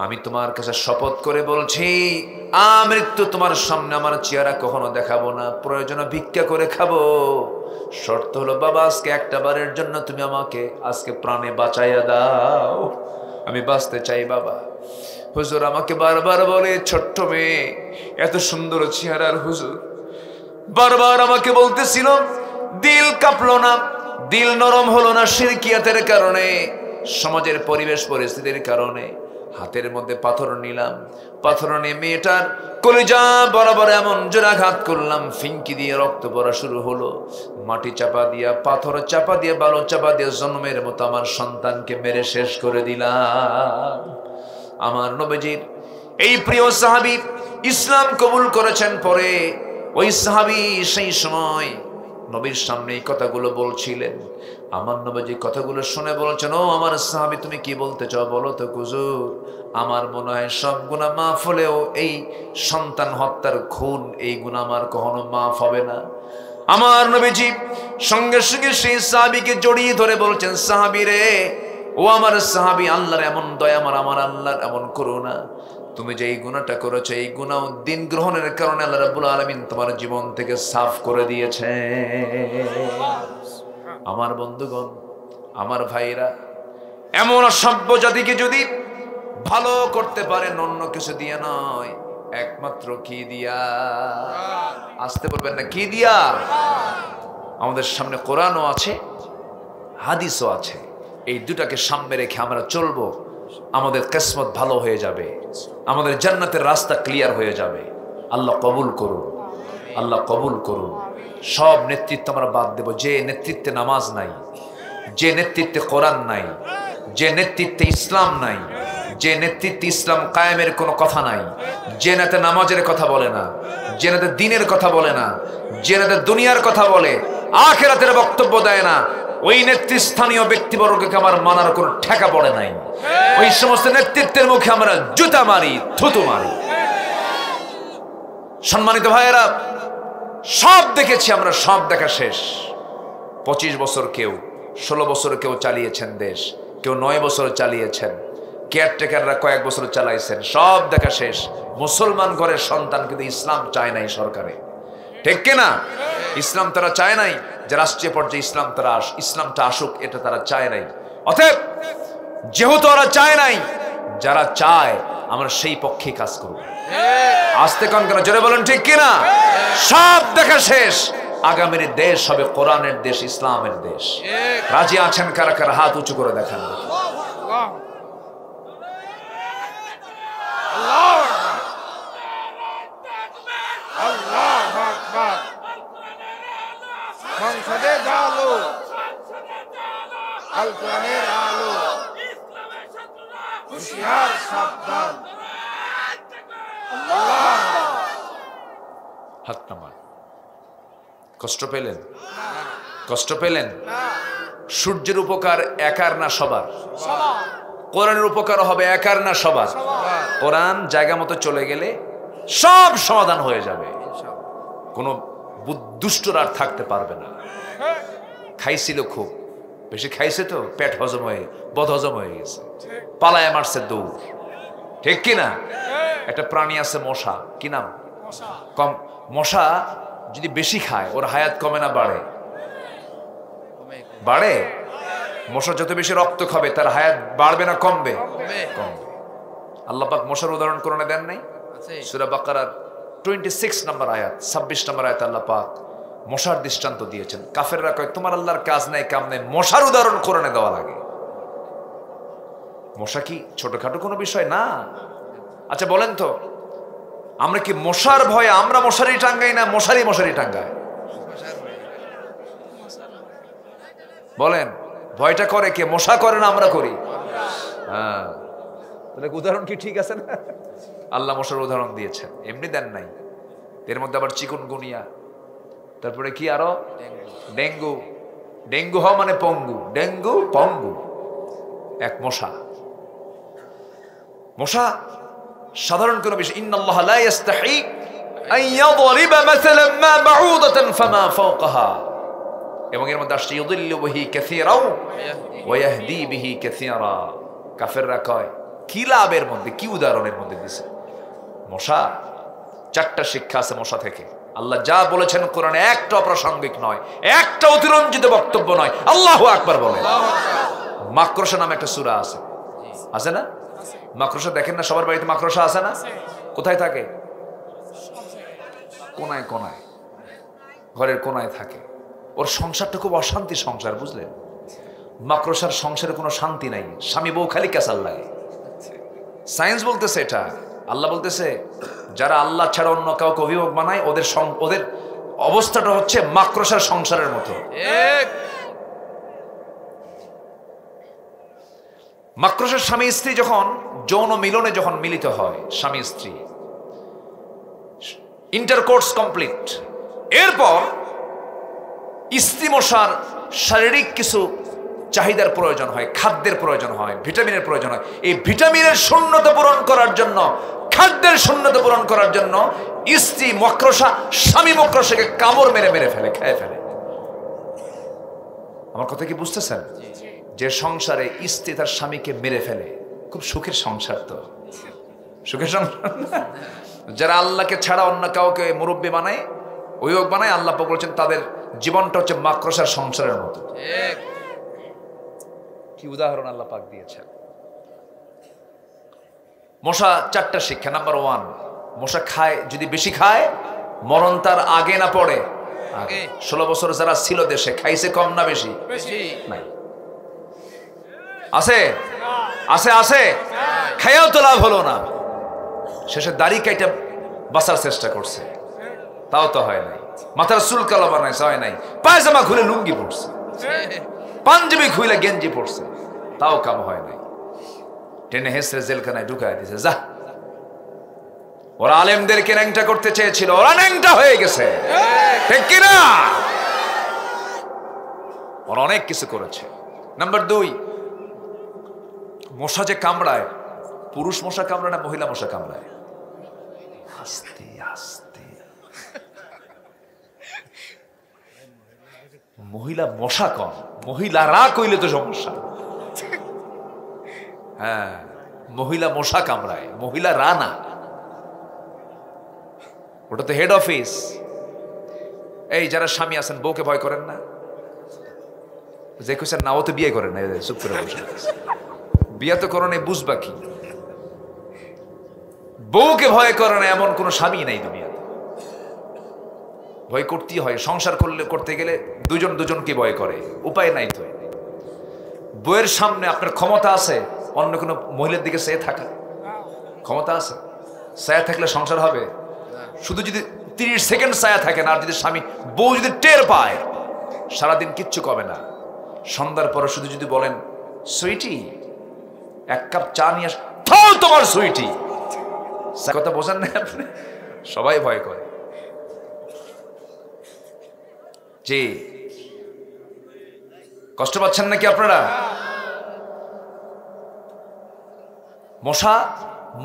আমি তোমার কাছে শপথ করে বলছি মৃত্যু তোমার সামনে আমার চেহারা কখনো দেখাবো না, প্রয়োজনে ভিক্ষা করে খাবো। শর্ত হলো বাবা আজকে একটা বারের জন্য তুমি আমাকে আজকে প্রাণে বাঁচাইয়া দাও, আমি বাঁচতে চাই বাবা। হুজুর আমাকে বারবার বলে, ছোট্ট মেয়ে এত সুন্দর চেহারার হুজুর বারবার আমাকে বলতেছিল, দিল কাঁপলো না, দিল নরম হলো না, শিরকিয়াতের কারণে, সমাজের পরিবেশ পরিস্থিতির কারণে। হাতের মধ্যে পাথর নিলাম, পাথর নিয়ে মেয়েটার কলিজা বরাবর এমন জোরে আঘাত করলাম, ফিঙ্কি দিয়ে রক্ত পড়া শুরু হলো। মাটি চাপা দিয়া, পাথর চাপা দিয়ে, বালু চাপা দিয়ে জন্মের মতো আমার সন্তানকে মেরে শেষ করে দিলাম। আমার নবীজির এই প্রিয় সাহাবী ইসলাম কবুল করেছেন পরে, ওই সাহাবী সেই সময় নবীর সামনে এই কথাগুলো বলছিলেন। আমার নবীজি কথাগুলো শুনে বলছেন, ও আমার সাহাবী তুমি কি বলতে চাও বলো তো হুজুর। আমার মনে হয় সব গুনাহ মাফ হলেও এই সন্তান হত্যার খুন, এই গুনাহ আমার কখনো মাফ হবে না। আমার নবীজি সঙ্গে সঙ্গে সেই সাহাবীকে জড়িয়ে ধরে বলছেন, সাহাবী রে, ও আমার সাহাবী, আল্লাহর এমন দয়া, আমার আল্লাহর এমন করুণা, তুমি যে এই গুনাহটা করেছো, এই গুনাহ দিন গ্রহণের কারণে আল্লাহ রাব্বুল আলামিন তোমার জীবন থেকে সাফ করে দিয়েছে। আমার বন্ধুগণ, আমার ভাইরা, এমন অসভ্য জাতিকে যদি ভালো করতে পারেন অন্য কিছু দিয়া নয়, একমাত্র কি দিয়া? আসতে বলবেন না, কি দিয়া? আমাদের সামনে কোরআনও আছে, হাদিসও আছে, এই দুটাকে সামনে রেখে আমরা চলবো, আমাদের কিসমত ভালো হয়ে যাবে, আমাদের জান্নাতের রাস্তা ক্লিয়ার হয়ে যাবে। আল্লাহ কবুল করুন, আল্লাহ কবুল করুন। সব নেতৃত্ব আমরা বাদ দেব, যে নেতৃত্বে নামাজ নাই, যে নেতৃত্বে কোরআন নাই, যে নেতৃত্বে ইসলাম নাই, যে নেতৃত্বে ইসলাম কায়েমের কোনো কথা নাই, যে নেতা নামাজের কথা বলে না, যে নেতা দ্বীনের কথা বলে না, যে নেতা দুনিয়ার কথা বলে, আখিরাতের বক্তব্য দেয় না, ওই নেতৃস্থানীয় ব্যক্তিবর্গকে আমার মানার কোনো ঠেকা পড়ে নাই। ওই সমস্ত নেতৃত্বের মুখে আমরা জুতা মারি, থুতু মারি। সম্মানিত ভাইয়েরা, সব দেখেছি আমরা, সব দেখা শেষ। 25 বছর কেউ, 16 বছর কেউ চালিয়েছেন দেশ, কেউ 9 বছর চালিয়েছেন, কেয়ারটেকাররা কয়েক বছর চালাইছেন, সব দেখা শেষ। মুসলমান ঘরের সন্তান কিন্তু ইসলাম চায় নাই সরকারে, ঠিক কিনা? ইসলাম তারা চায় নাই যে রাষ্ট্রীয় পর্যায়ে ইসলামটা আসুক, এটা তারা চায় নাই। অতএব যেহেতু ওরা চায় নাই, যারা চায় আমরা সেই পক্ষে কাজ করব। আস্তে কন কেন, জোরে বলেন ঠিক কিনা? সব দেখা শেষ, আগামীর দেশ হবে কোরআনের দেশ, ইসলামের দেশ। রাজি আছেন কারা কারা? হাত উঁচু করে দেখান। সংসদে আলো, আল কোরআনের আলো, হুঁশিয়ার সাবধান। হাত নামান। কষ্ট পেলেন? কষ্ট পেলেন? সূর্যের উপকার একার না সবার? কোরআনের উপকার হবে একার না সবার? কোরআন জায়গা মতো চলে গেলে সব সমাধান হয়ে যাবে, কোনো দুষ্টরা আর থাকতে পারবে না। খাইছিল খুব বেশি, খাইছে তো পেট হজম হয়ে বদহজম হয়ে গেছে, পালায় মারছে দৌড়, ঠিক কিনা? একটা প্রাণী আছে মশা, কি নাম? কম। মশা যদি বেশি খায় ওর হায়াত কমে না বাড়ে? বাড়ে। মশা যত বেশি রক্ত খাবে তার হায়াত বাড়বে না কমবে? কমবে। আল্লাহ পাক মশার উদাহরণ কোরআনে দেন নাই? সূরা বাকারার 26 নম্বর আয়াত, 26 নম্বর আয়াত আল্লাহ পাক মশার দৃষ্টান্ত দিয়েছেন। কাফেররা কয় তোমার আল্লাহর কাজ নাই কাম নাই, মশার উদাহরণ কোরআনে দেওয়া লাগে। মশা কি ছোটখাটো কোনো বিষয় না? আচ্ছা বলেন তো, আমরা কি মশার ভয়ে আমরা মশারি টাঙ্গাই না মশারি মশারি টাঙ্গায়? বলেন। ভয়টা করে কে? মশা করে না আমরা করি? হ্যাঁ, তাহলে উদাহরণ কি ঠিক আছে না? আল্লাহ মশার উদাহরণ দিয়েছেন, এমনি দেন নাই। এর মধ্যে আবার চিকুনগুনিয়া, তারপরে কি আরো ডেঙ্গু। ডেঙ্গু হওয়া মানে পঙ্গু, ডেঙ্গু পঙ্গু। এক মশা, মশা সাধারণ কোনো বিষয়। ইন্নাল্লাহ লা ইস্তাহি আন ইয়াদরিবা মাসালান মা বাউদাতান ফামা ফাওকাহা। এবং এর মধ্যে আসছে ইউদিল্লু বিহি কাসীরা ওয়া ইয়াহদি বিহি কাসীরা। কাফেররা কয় কি লাভের মধ্যে, কি উদাহরণের মধ্যে দিছে? মশা, চারটা শিক্ষা আছে মশা থেকে। আল্লাহ যা বলেছেন কোরআনে একটা অপ্রাসঙ্গিক নয়, একটা অতিরঞ্জিত বক্তব্য নয়। আল্লাহু আকবার বলেন। মাকড়সা নামে একটা সূরা আছে, আছে না? মাকড়সা দেখেন না, সবার বাড়িতে মাকড়সা আছে না? কোথায় থাকে? কোনায় কোনায়, ঘরের কোনায় থাকে। ওর সংসারটা খুব অশান্তি সংসার, বুঝলেন? মাকড়সার সংসারে কোনো শান্তি নাই, স্বামী বউ খালি ক্যাসাল লাগে। সায়েন্স বলতেছে এটা, আল্লাহ বলতেছে যারা আল্লাহ ছাড়া অন্য কাউকে অভিভাবক বানায় ওদের অবস্থাটা হচ্ছে মাকড়সার সংসারের মতো। মাকড়সার স্বামী স্ত্রী যখন যৌন মিলনে যখন মিলিত হয়, স্বামী স্ত্রী ইন্টারকোর্স কমপ্লিট, এরপর স্ত্রী মশার শারীরিক কিছু চাহিদার প্রয়োজন হয়, খাদ্যের প্রয়োজন হয়, ভিটামিনের প্রয়োজন হয়। এই ভিটামিনের শূন্যতা পূরণ করার জন্য, খাদ্যের শূন্যতা পূরণ করার জন্য স্ত্রী মাকড়সা স্বামী মাকড়সাকে কামড় মেরে মেরে ফেলে, খেয়ে ফেলে। আমার কথা কি বুঝতেছেন? যে সংসারে স্ত্রী তার স্বামীকে মেরে ফেলে, খুব সুখের সংসার তো, সুখের সংসার। যারা আল্লাহকে ছাড়া অন্য কাউকে মুরব্বী বানায়, অভিভাবক বানায়, আল্লাহ পাক বলেছেন তাদের জীবনটা হচ্ছে মাকড়সার সংসারের মতো। কি উদাহরণ আল্লাহ পাক দিয়েছেন। মশা চারটা শিক্ষা। নাম্বার 1, মশা খায়, যদি বেশি খায় মরণ তার আগে না পড়ে। 16 বছর যারা ছিল দেশে খাইছে কম না বেশি? নাই। আছে আছে আছে, খাইয়াও তো লাভ হলো না। শেষে দাড়ি কাইটা বাঁচার চেষ্টা করছে, তাও তো হয় নাই। মাথার চুল কালো বানাইছে, হয় নাই। পায়জামা খুলে লুঙ্গি পড়ছে, পাঞ্জাবি খুলে গেঞ্জি পড়ছে, তাও কাম হয় নাই। টেনে হেসরে জেলখানায় ঢুকায় দিয়েছে। যা, ওরা আলেমদেরকে ন্যাংটা করতে চেয়েছিল, ওরা ন্যাংটা হয়ে গেছে, ঠিক কিনা? ওরা অনেক কিছু করেছে। নাম্বার 2, মশা যে কামড়ায়, পুরুষ মশা কামড়ায় না মহিলা মশা কামড়ায়? আস্তে আস্তে। মহিলা মশা কম, মহিলারা কইলে তো সমস্যা। হ্যাঁ, মহিলা মশা কামড়ায়, মহিলারা না। ওটা তো হেড অফিস। এই যারা স্বামী আছেন, বউকে ভয় করেন না? যে কইছেন না, ও তো বিয়ে করেন না, চুপ করে বসে। বিয়ে তো করো নাই, বুঝবা কি? বউকে ভয় করে না এমন কোন স্বামী নাই দুনিয়াতে। ভয় করতেই হয়, সংসার করতে গেলে দুজন দুজনকে ভয় করে, উপায় নাই তো। বউয়ের সামনে আপনার ক্ষমতা আছে অন্য কোনো মহিলার দিকে চেয়ে থাকা? ক্ষমতা আছে? ছায়া থাকলে সংসার হবে? শুধু যদি 30 সেকেন্ড ছায়া থাকে না, আর যদি স্বামী বউ যদি টের পায়, সারাদিন কিচ্ছু কবে না। সন্ধ্যার পরে শুধু যদি বলেন সুইটি 1 কাপ চা নিয়ে আস, তোমার সুইটি। কথা বোঝেন না আপনি? সবাই ভয় করে। জি, কষ্ট পাচ্ছেন নাকি আপনারা? মশা,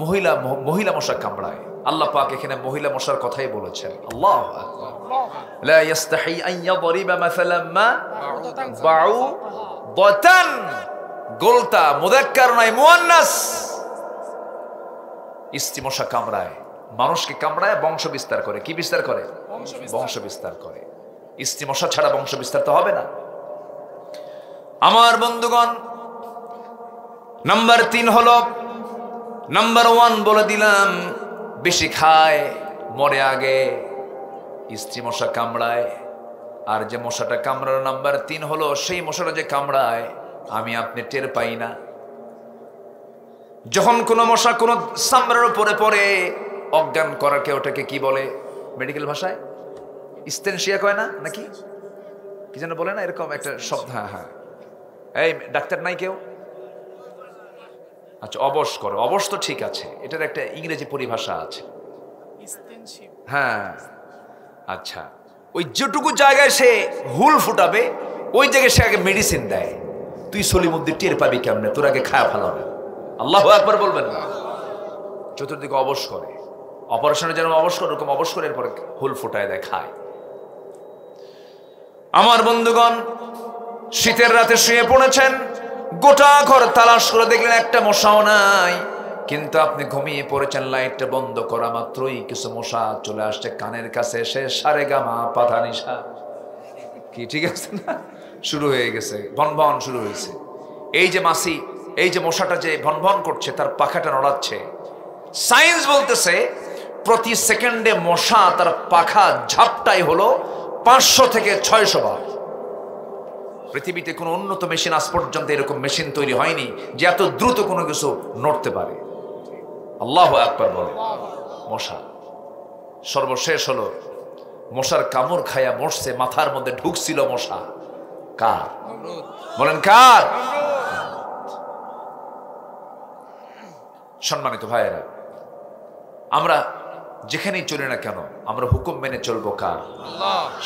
মহিলা মশা কামড়ায়। আল্লাহ পাক এখানে মহিলা মশার কথাই বলেছেন। আল্লাহু আকবার। লা ইস্তাহি আন ইয়াদরিবা মাসালান মা বাউদাতান, গোলতা, মুযাক্কার নয়, মুয়ান্নাস। স্ত্রী মশা কামড়ায়, মানুষকে কামড়ায়, বংশ বিস্তার করে। কি বিস্তার করে? বংশ বিস্তার করে। স্ত্রী মশা ছাড়া বংশ বিস্তার তো হবে না। আমার বন্ধুগণ, নাম্বার 3 হলো, নাম্বার 1 বলে দিলাম, বেশি খায় মরে আগে, স্ত্রী মশা কামড়ায়। আর যে মশাটা কামড়ার নাম্বার 3 হলো, সেই মশাটা যে কামড়ায় আমি আপনি টের পাই না। যখন কোনো মশা কোনো চামড়ার উপরে পড়ে, অজ্ঞান করাকে ওটাকে কি বলে মেডিকেল ভাষায়? স্টেনশিয়া কয় না নাকি কি যেন বলে না, এরকম একটা শব্দ। হ্যাঁ হ্যাঁ, এই ডাক্তার নাই কেউ? আচ্ছা, অবশ করো। অবশ তো ঠিক আছে, এটার একটা ইংরেজি পরিভাষা আছে। হ্যাঁ, আচ্ছা, ওই যেটুকু জায়গায় সে হুল ফুটাবে ওই জায়গায় সে আগে মেডিসিন দেয়। তুই সলিমুদ্দিন টের পাবি কেমনে, তোর আগে খায়া ফেলো না। আল্লাহু আকবার বলবেন না। চতুর্দিকে অবশ করে, অপারেশনে যেন অবশ করে ওরকম অবশ করে এরপরে হুল ফুটায় দেয়, খায়। আমার বন্ধুগণ, শীতের রাতে শুয়ে পড়েছেন, গোটা ঘর তালাশ করে দেখলেন একটা মশাও নাই, কিন্তু আপনি ঘুমিয়ে পড়েছেন, লাইটটা বন্ধ করা মাত্রই কিছু মশা চলে আসছে কানের কাছে, এসে সারে গামা পাধা নিশা কি ঠিক আছে না, শুরু হয়ে গেছে, ভনভন শুরু হয়েছে। এই যে মাছি, এই যে মশাটা যে ভনভন করছে, তার পাখাটা নড়াচ্ছে। সায়েন্স বলতেছে প্রতি সেকেন্ডে মশা তার পাখা ঝাপটাই হলো 500 থেকে 600 বার। পৃথিবীতে কোনো উন্নত মেশিন আজ পর্যন্ত এরকম মেশিন তৈরি হয়নি যে এত দ্রুত কোনো কিছু নড়তে পারে। আল্লাহু আকবার বলে। মশা সর্বশেষ হলো, মশার কামড় খায়া মরছে, মাথার মধ্যে ঢুকছিল মশা। কার? বলেন কার? সম্মানিত ভাইয়েরা, আমরা যেখানেই চলি না কেন আমরা হুকুম মেনে চলবো কার?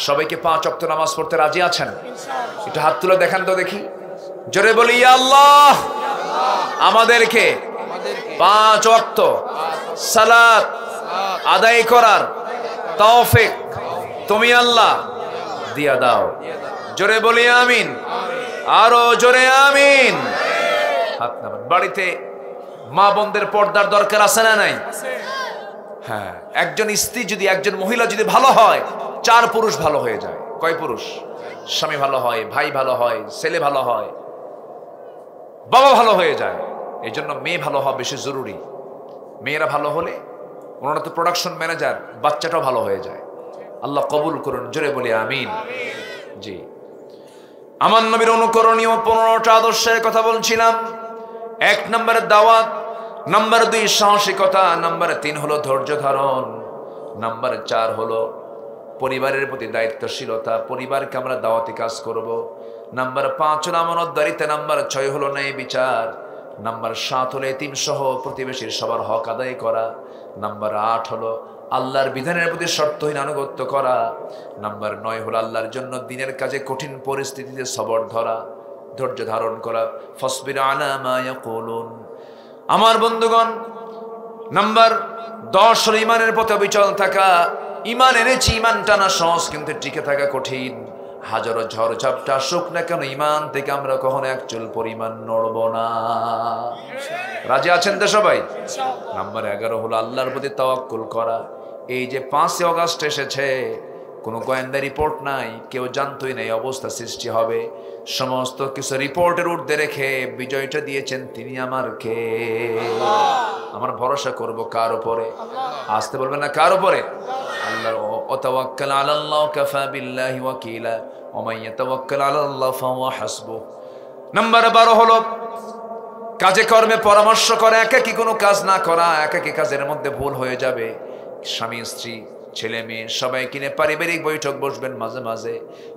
সবাইকে 5 ওয়াক্ত নামাজ পড়তে রাজি আছেন? একটু হাত তুলে দেখান তো দেখি, জোরে বলি ইয়া আল্লাহ। আমাদেরকে 5 ওয়াক্ত সালাত আদায় করার তৌফিক তুমি আল্লাহ দিয়া দাও। জোরে বলি আমিন, আরো জোরে আমিন। হাত নামান। বাড়িতে মা বোনদের পর্দার দরকার আছে না নাই? হ্যাঁ, একজন স্ত্রী যদি, একজন মহিলা যদি ভালো হয়, 4 পুরুষ ভালো হয়ে যায়। কয় পুরুষ? স্বামী ভালো হয়, ভাই ভালো হয়, ছেলে ভালো হয়, বাবা ভালো হয়ে যায়। এই জন্য মেয়ে ভালো হওয়া বেশি জরুরি। মেয়েরা ভালো হলে, ওনারা তো প্রোডাকশন ম্যানেজার, বাচ্চাটাও ভালো হয়ে যায়। আল্লাহ কবুল করুন, জোরে বলি আমিন। জি, আমার নবীর অনুকরণীয় 15টা আদর্শের কথা বলছিলাম। 1 নম্বরের দাওয়াত, নাম্বার 2 সাহসিকতা, নাম্বার 3 হলো ধৈর্য ধারণ, নাম্বার 4 হলো পরিবারের প্রতি দায়িত্বশীলতা, পরিবারকে আমরা দাওয়াতি কাজ করব, নাম্বার 5 হলো আমানতদারিতা, নাম্বার 6 হলো ন্যায় বিচার, নাম্বার 7 হলো এতিম সহ প্রতিবেশীর সবার হক আদায় করা, নাম্বার 8 হলো আল্লাহর বিধানের প্রতি শর্তহীন আনুগত্য করা, নাম্বার 9 হলো আল্লাহর জন্য দিনের কাজে কঠিন পরিস্থিতিতে সবর ধরা, ধৈর্য ধারণ করা। ফাসবির আলা মা ইয়াকুলুন। আমার বন্ধুগণ, নাম্বার 10 হলো ইমানের পথে অবিচল থাকা। ইমান এনেছি, ইমান টানা সহজ, কিন্তু টিকে থাকা কঠিন। হাজারো ঝড় ঝাপটা আসুক না কেন, ইমান থেকে আমরা কখনো এক চুল পরিমাণ নড়ব না। রাজি আছেন তো সবাই? নাম্বার 11 হলো আল্লাহর প্রতি তাওয়াক্কুল করা। এই যে 5 অগাস্ট এসেছে, কোনো গোয়েন্দা রিপোর্ট নাই, কেউ জানতোই না এই অবস্থা সৃষ্টি হবে। সমস্ত কিছু রিপোর্টের ঊর্ধ্বে রেখে বিজয়টা দিয়েছেন তিনি আমার কে। আমার ভরসা করব কার উপরে? আসতে বলবেন না, কার উপরে? আল্লাহর। ওয়াতাওয়াক্কাল আলাল্লাহ কাফা বিল্লাহি ওয়াকিলা ওয়া মান ইয়াতাওয়াক্কাল আলাল্লাহ ফাহুয়া হাসবুহ। নাম্বার 12 হলো কাজে কর্মে পরামর্শ করা, একাকী কোনো কাজ না করা। একাকী কাজের মধ্যে ভুল হয়ে যাবে। স্বামী স্ত্রী ছেলে মেয়ে সবাই কিনে পারিবারিক বৈঠক বসবেন, মাঝে মাঝে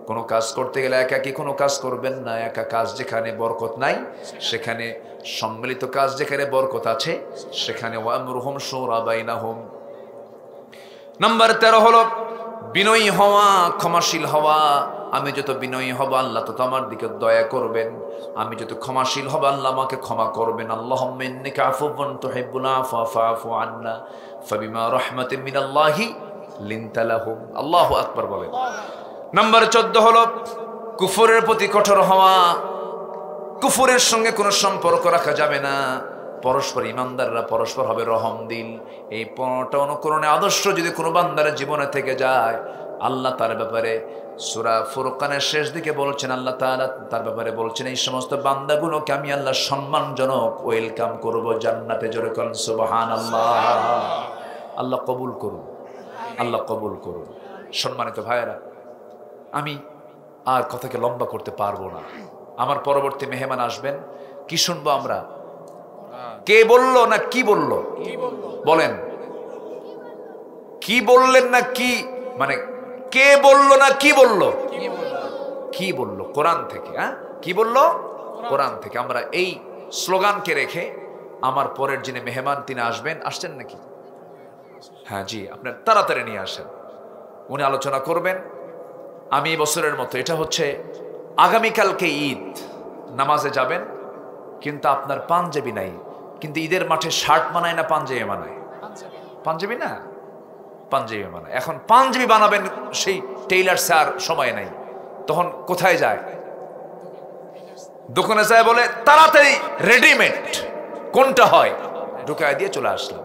কোনো কাজ করতে গেলে একাকী কোনো কাজ করবেন না। একা কাজ যেখানে বরকত নাই, সেখানে সম্মিলিত কাজ যেখানে বরকত আছে, সেখানে ওয়ামরুহুম শুরা বাইনাহুম। নাম্বার 13 হলো বিনয়ী হওয়া, ক্ষমাশীল হওয়া। আমি যত বিনয়ী হব আল্লাহ তত আমার দিকে দয়া করবেন, আমি যত ক্ষমাশীল হব আল্লাহ আমাকে ক্ষমা করবেন। আল্লাহুম্মা ইন্নাকা আফুউন তুহিব্বুল আফওয়া ফাআফু আন্না ফাবিমা রাহমাতিন মিনাল্লাহি লিনতা লাহুম। আল্লাহু আকবার বলেন। নাম্বার 14 হলো কুফরের প্রতি কঠোর হওয়া। কুফরের সঙ্গে কোনো সম্পর্ক রাখা যাবে না। পরস্পর ইমানদাররা পরস্পর হবে রহম দিল। এই 15টা অনুকরণে আদর্শ যদি কোনো বান্দার জীবনে থেকে যায়, আল্লাহ তার ব্যাপারে সূরা ফুরকানের শেষ দিকে বলছেন, আল্লাহ তাআলা তার ব্যাপারে বলছেন, এই সমস্ত বান্দাগুলোকে আমি আল্লাহ সম্মানজনক ওয়েলকাম করব জান্নাতে। জোরে বলেন সুবহানাল্লাহ। আল্লাহ কবুল করুন, আল্লাহ কবুল করুন। সম্মানিত ভাইয়েরা, আমি আর কথাকে লম্বা করতে পারবো না। আমার পরবর্তী মেহমান আসবেন, কি শুনবো আমরা? কে বললো না কি বললো? বলেন, কি বললেন না কি, মানে কে বললো না কি বললো? কি বললো? কোরআন থেকে। হ্যাঁ, কি বললো? কোরআন থেকে। আমরা এই স্লোগানকে রেখে আমার পরের যিনি মেহমান তিনি আসবেন, আসছেন নাকি? হ্যাঁ জি, আপনার তাড়াতাড়ি নিয়ে আসেন। উনি আলোচনা করবেন। আমি বছরের মতো, এটা হচ্ছে আগামীকালকে ঈদ, নামাজে যাবেন কিন্তু আপনার পাঞ্জাবি নাই, কিন্তু ঈদের মাঠে শার্ট মানায় না পাঞ্জাবি মানায়? পাঞ্জাবি না, পাঞ্জাবি মানায়। এখন পাঞ্জাবি বানাবেন, সেই টেইলার্স আর সময় নাই, তখন কোথায় যায়? দোকানে যায়, বলে তাড়াতাড়ি রেডিমেড কোনটা হয় ঢুকায় দিয়ে চলে আসলাম।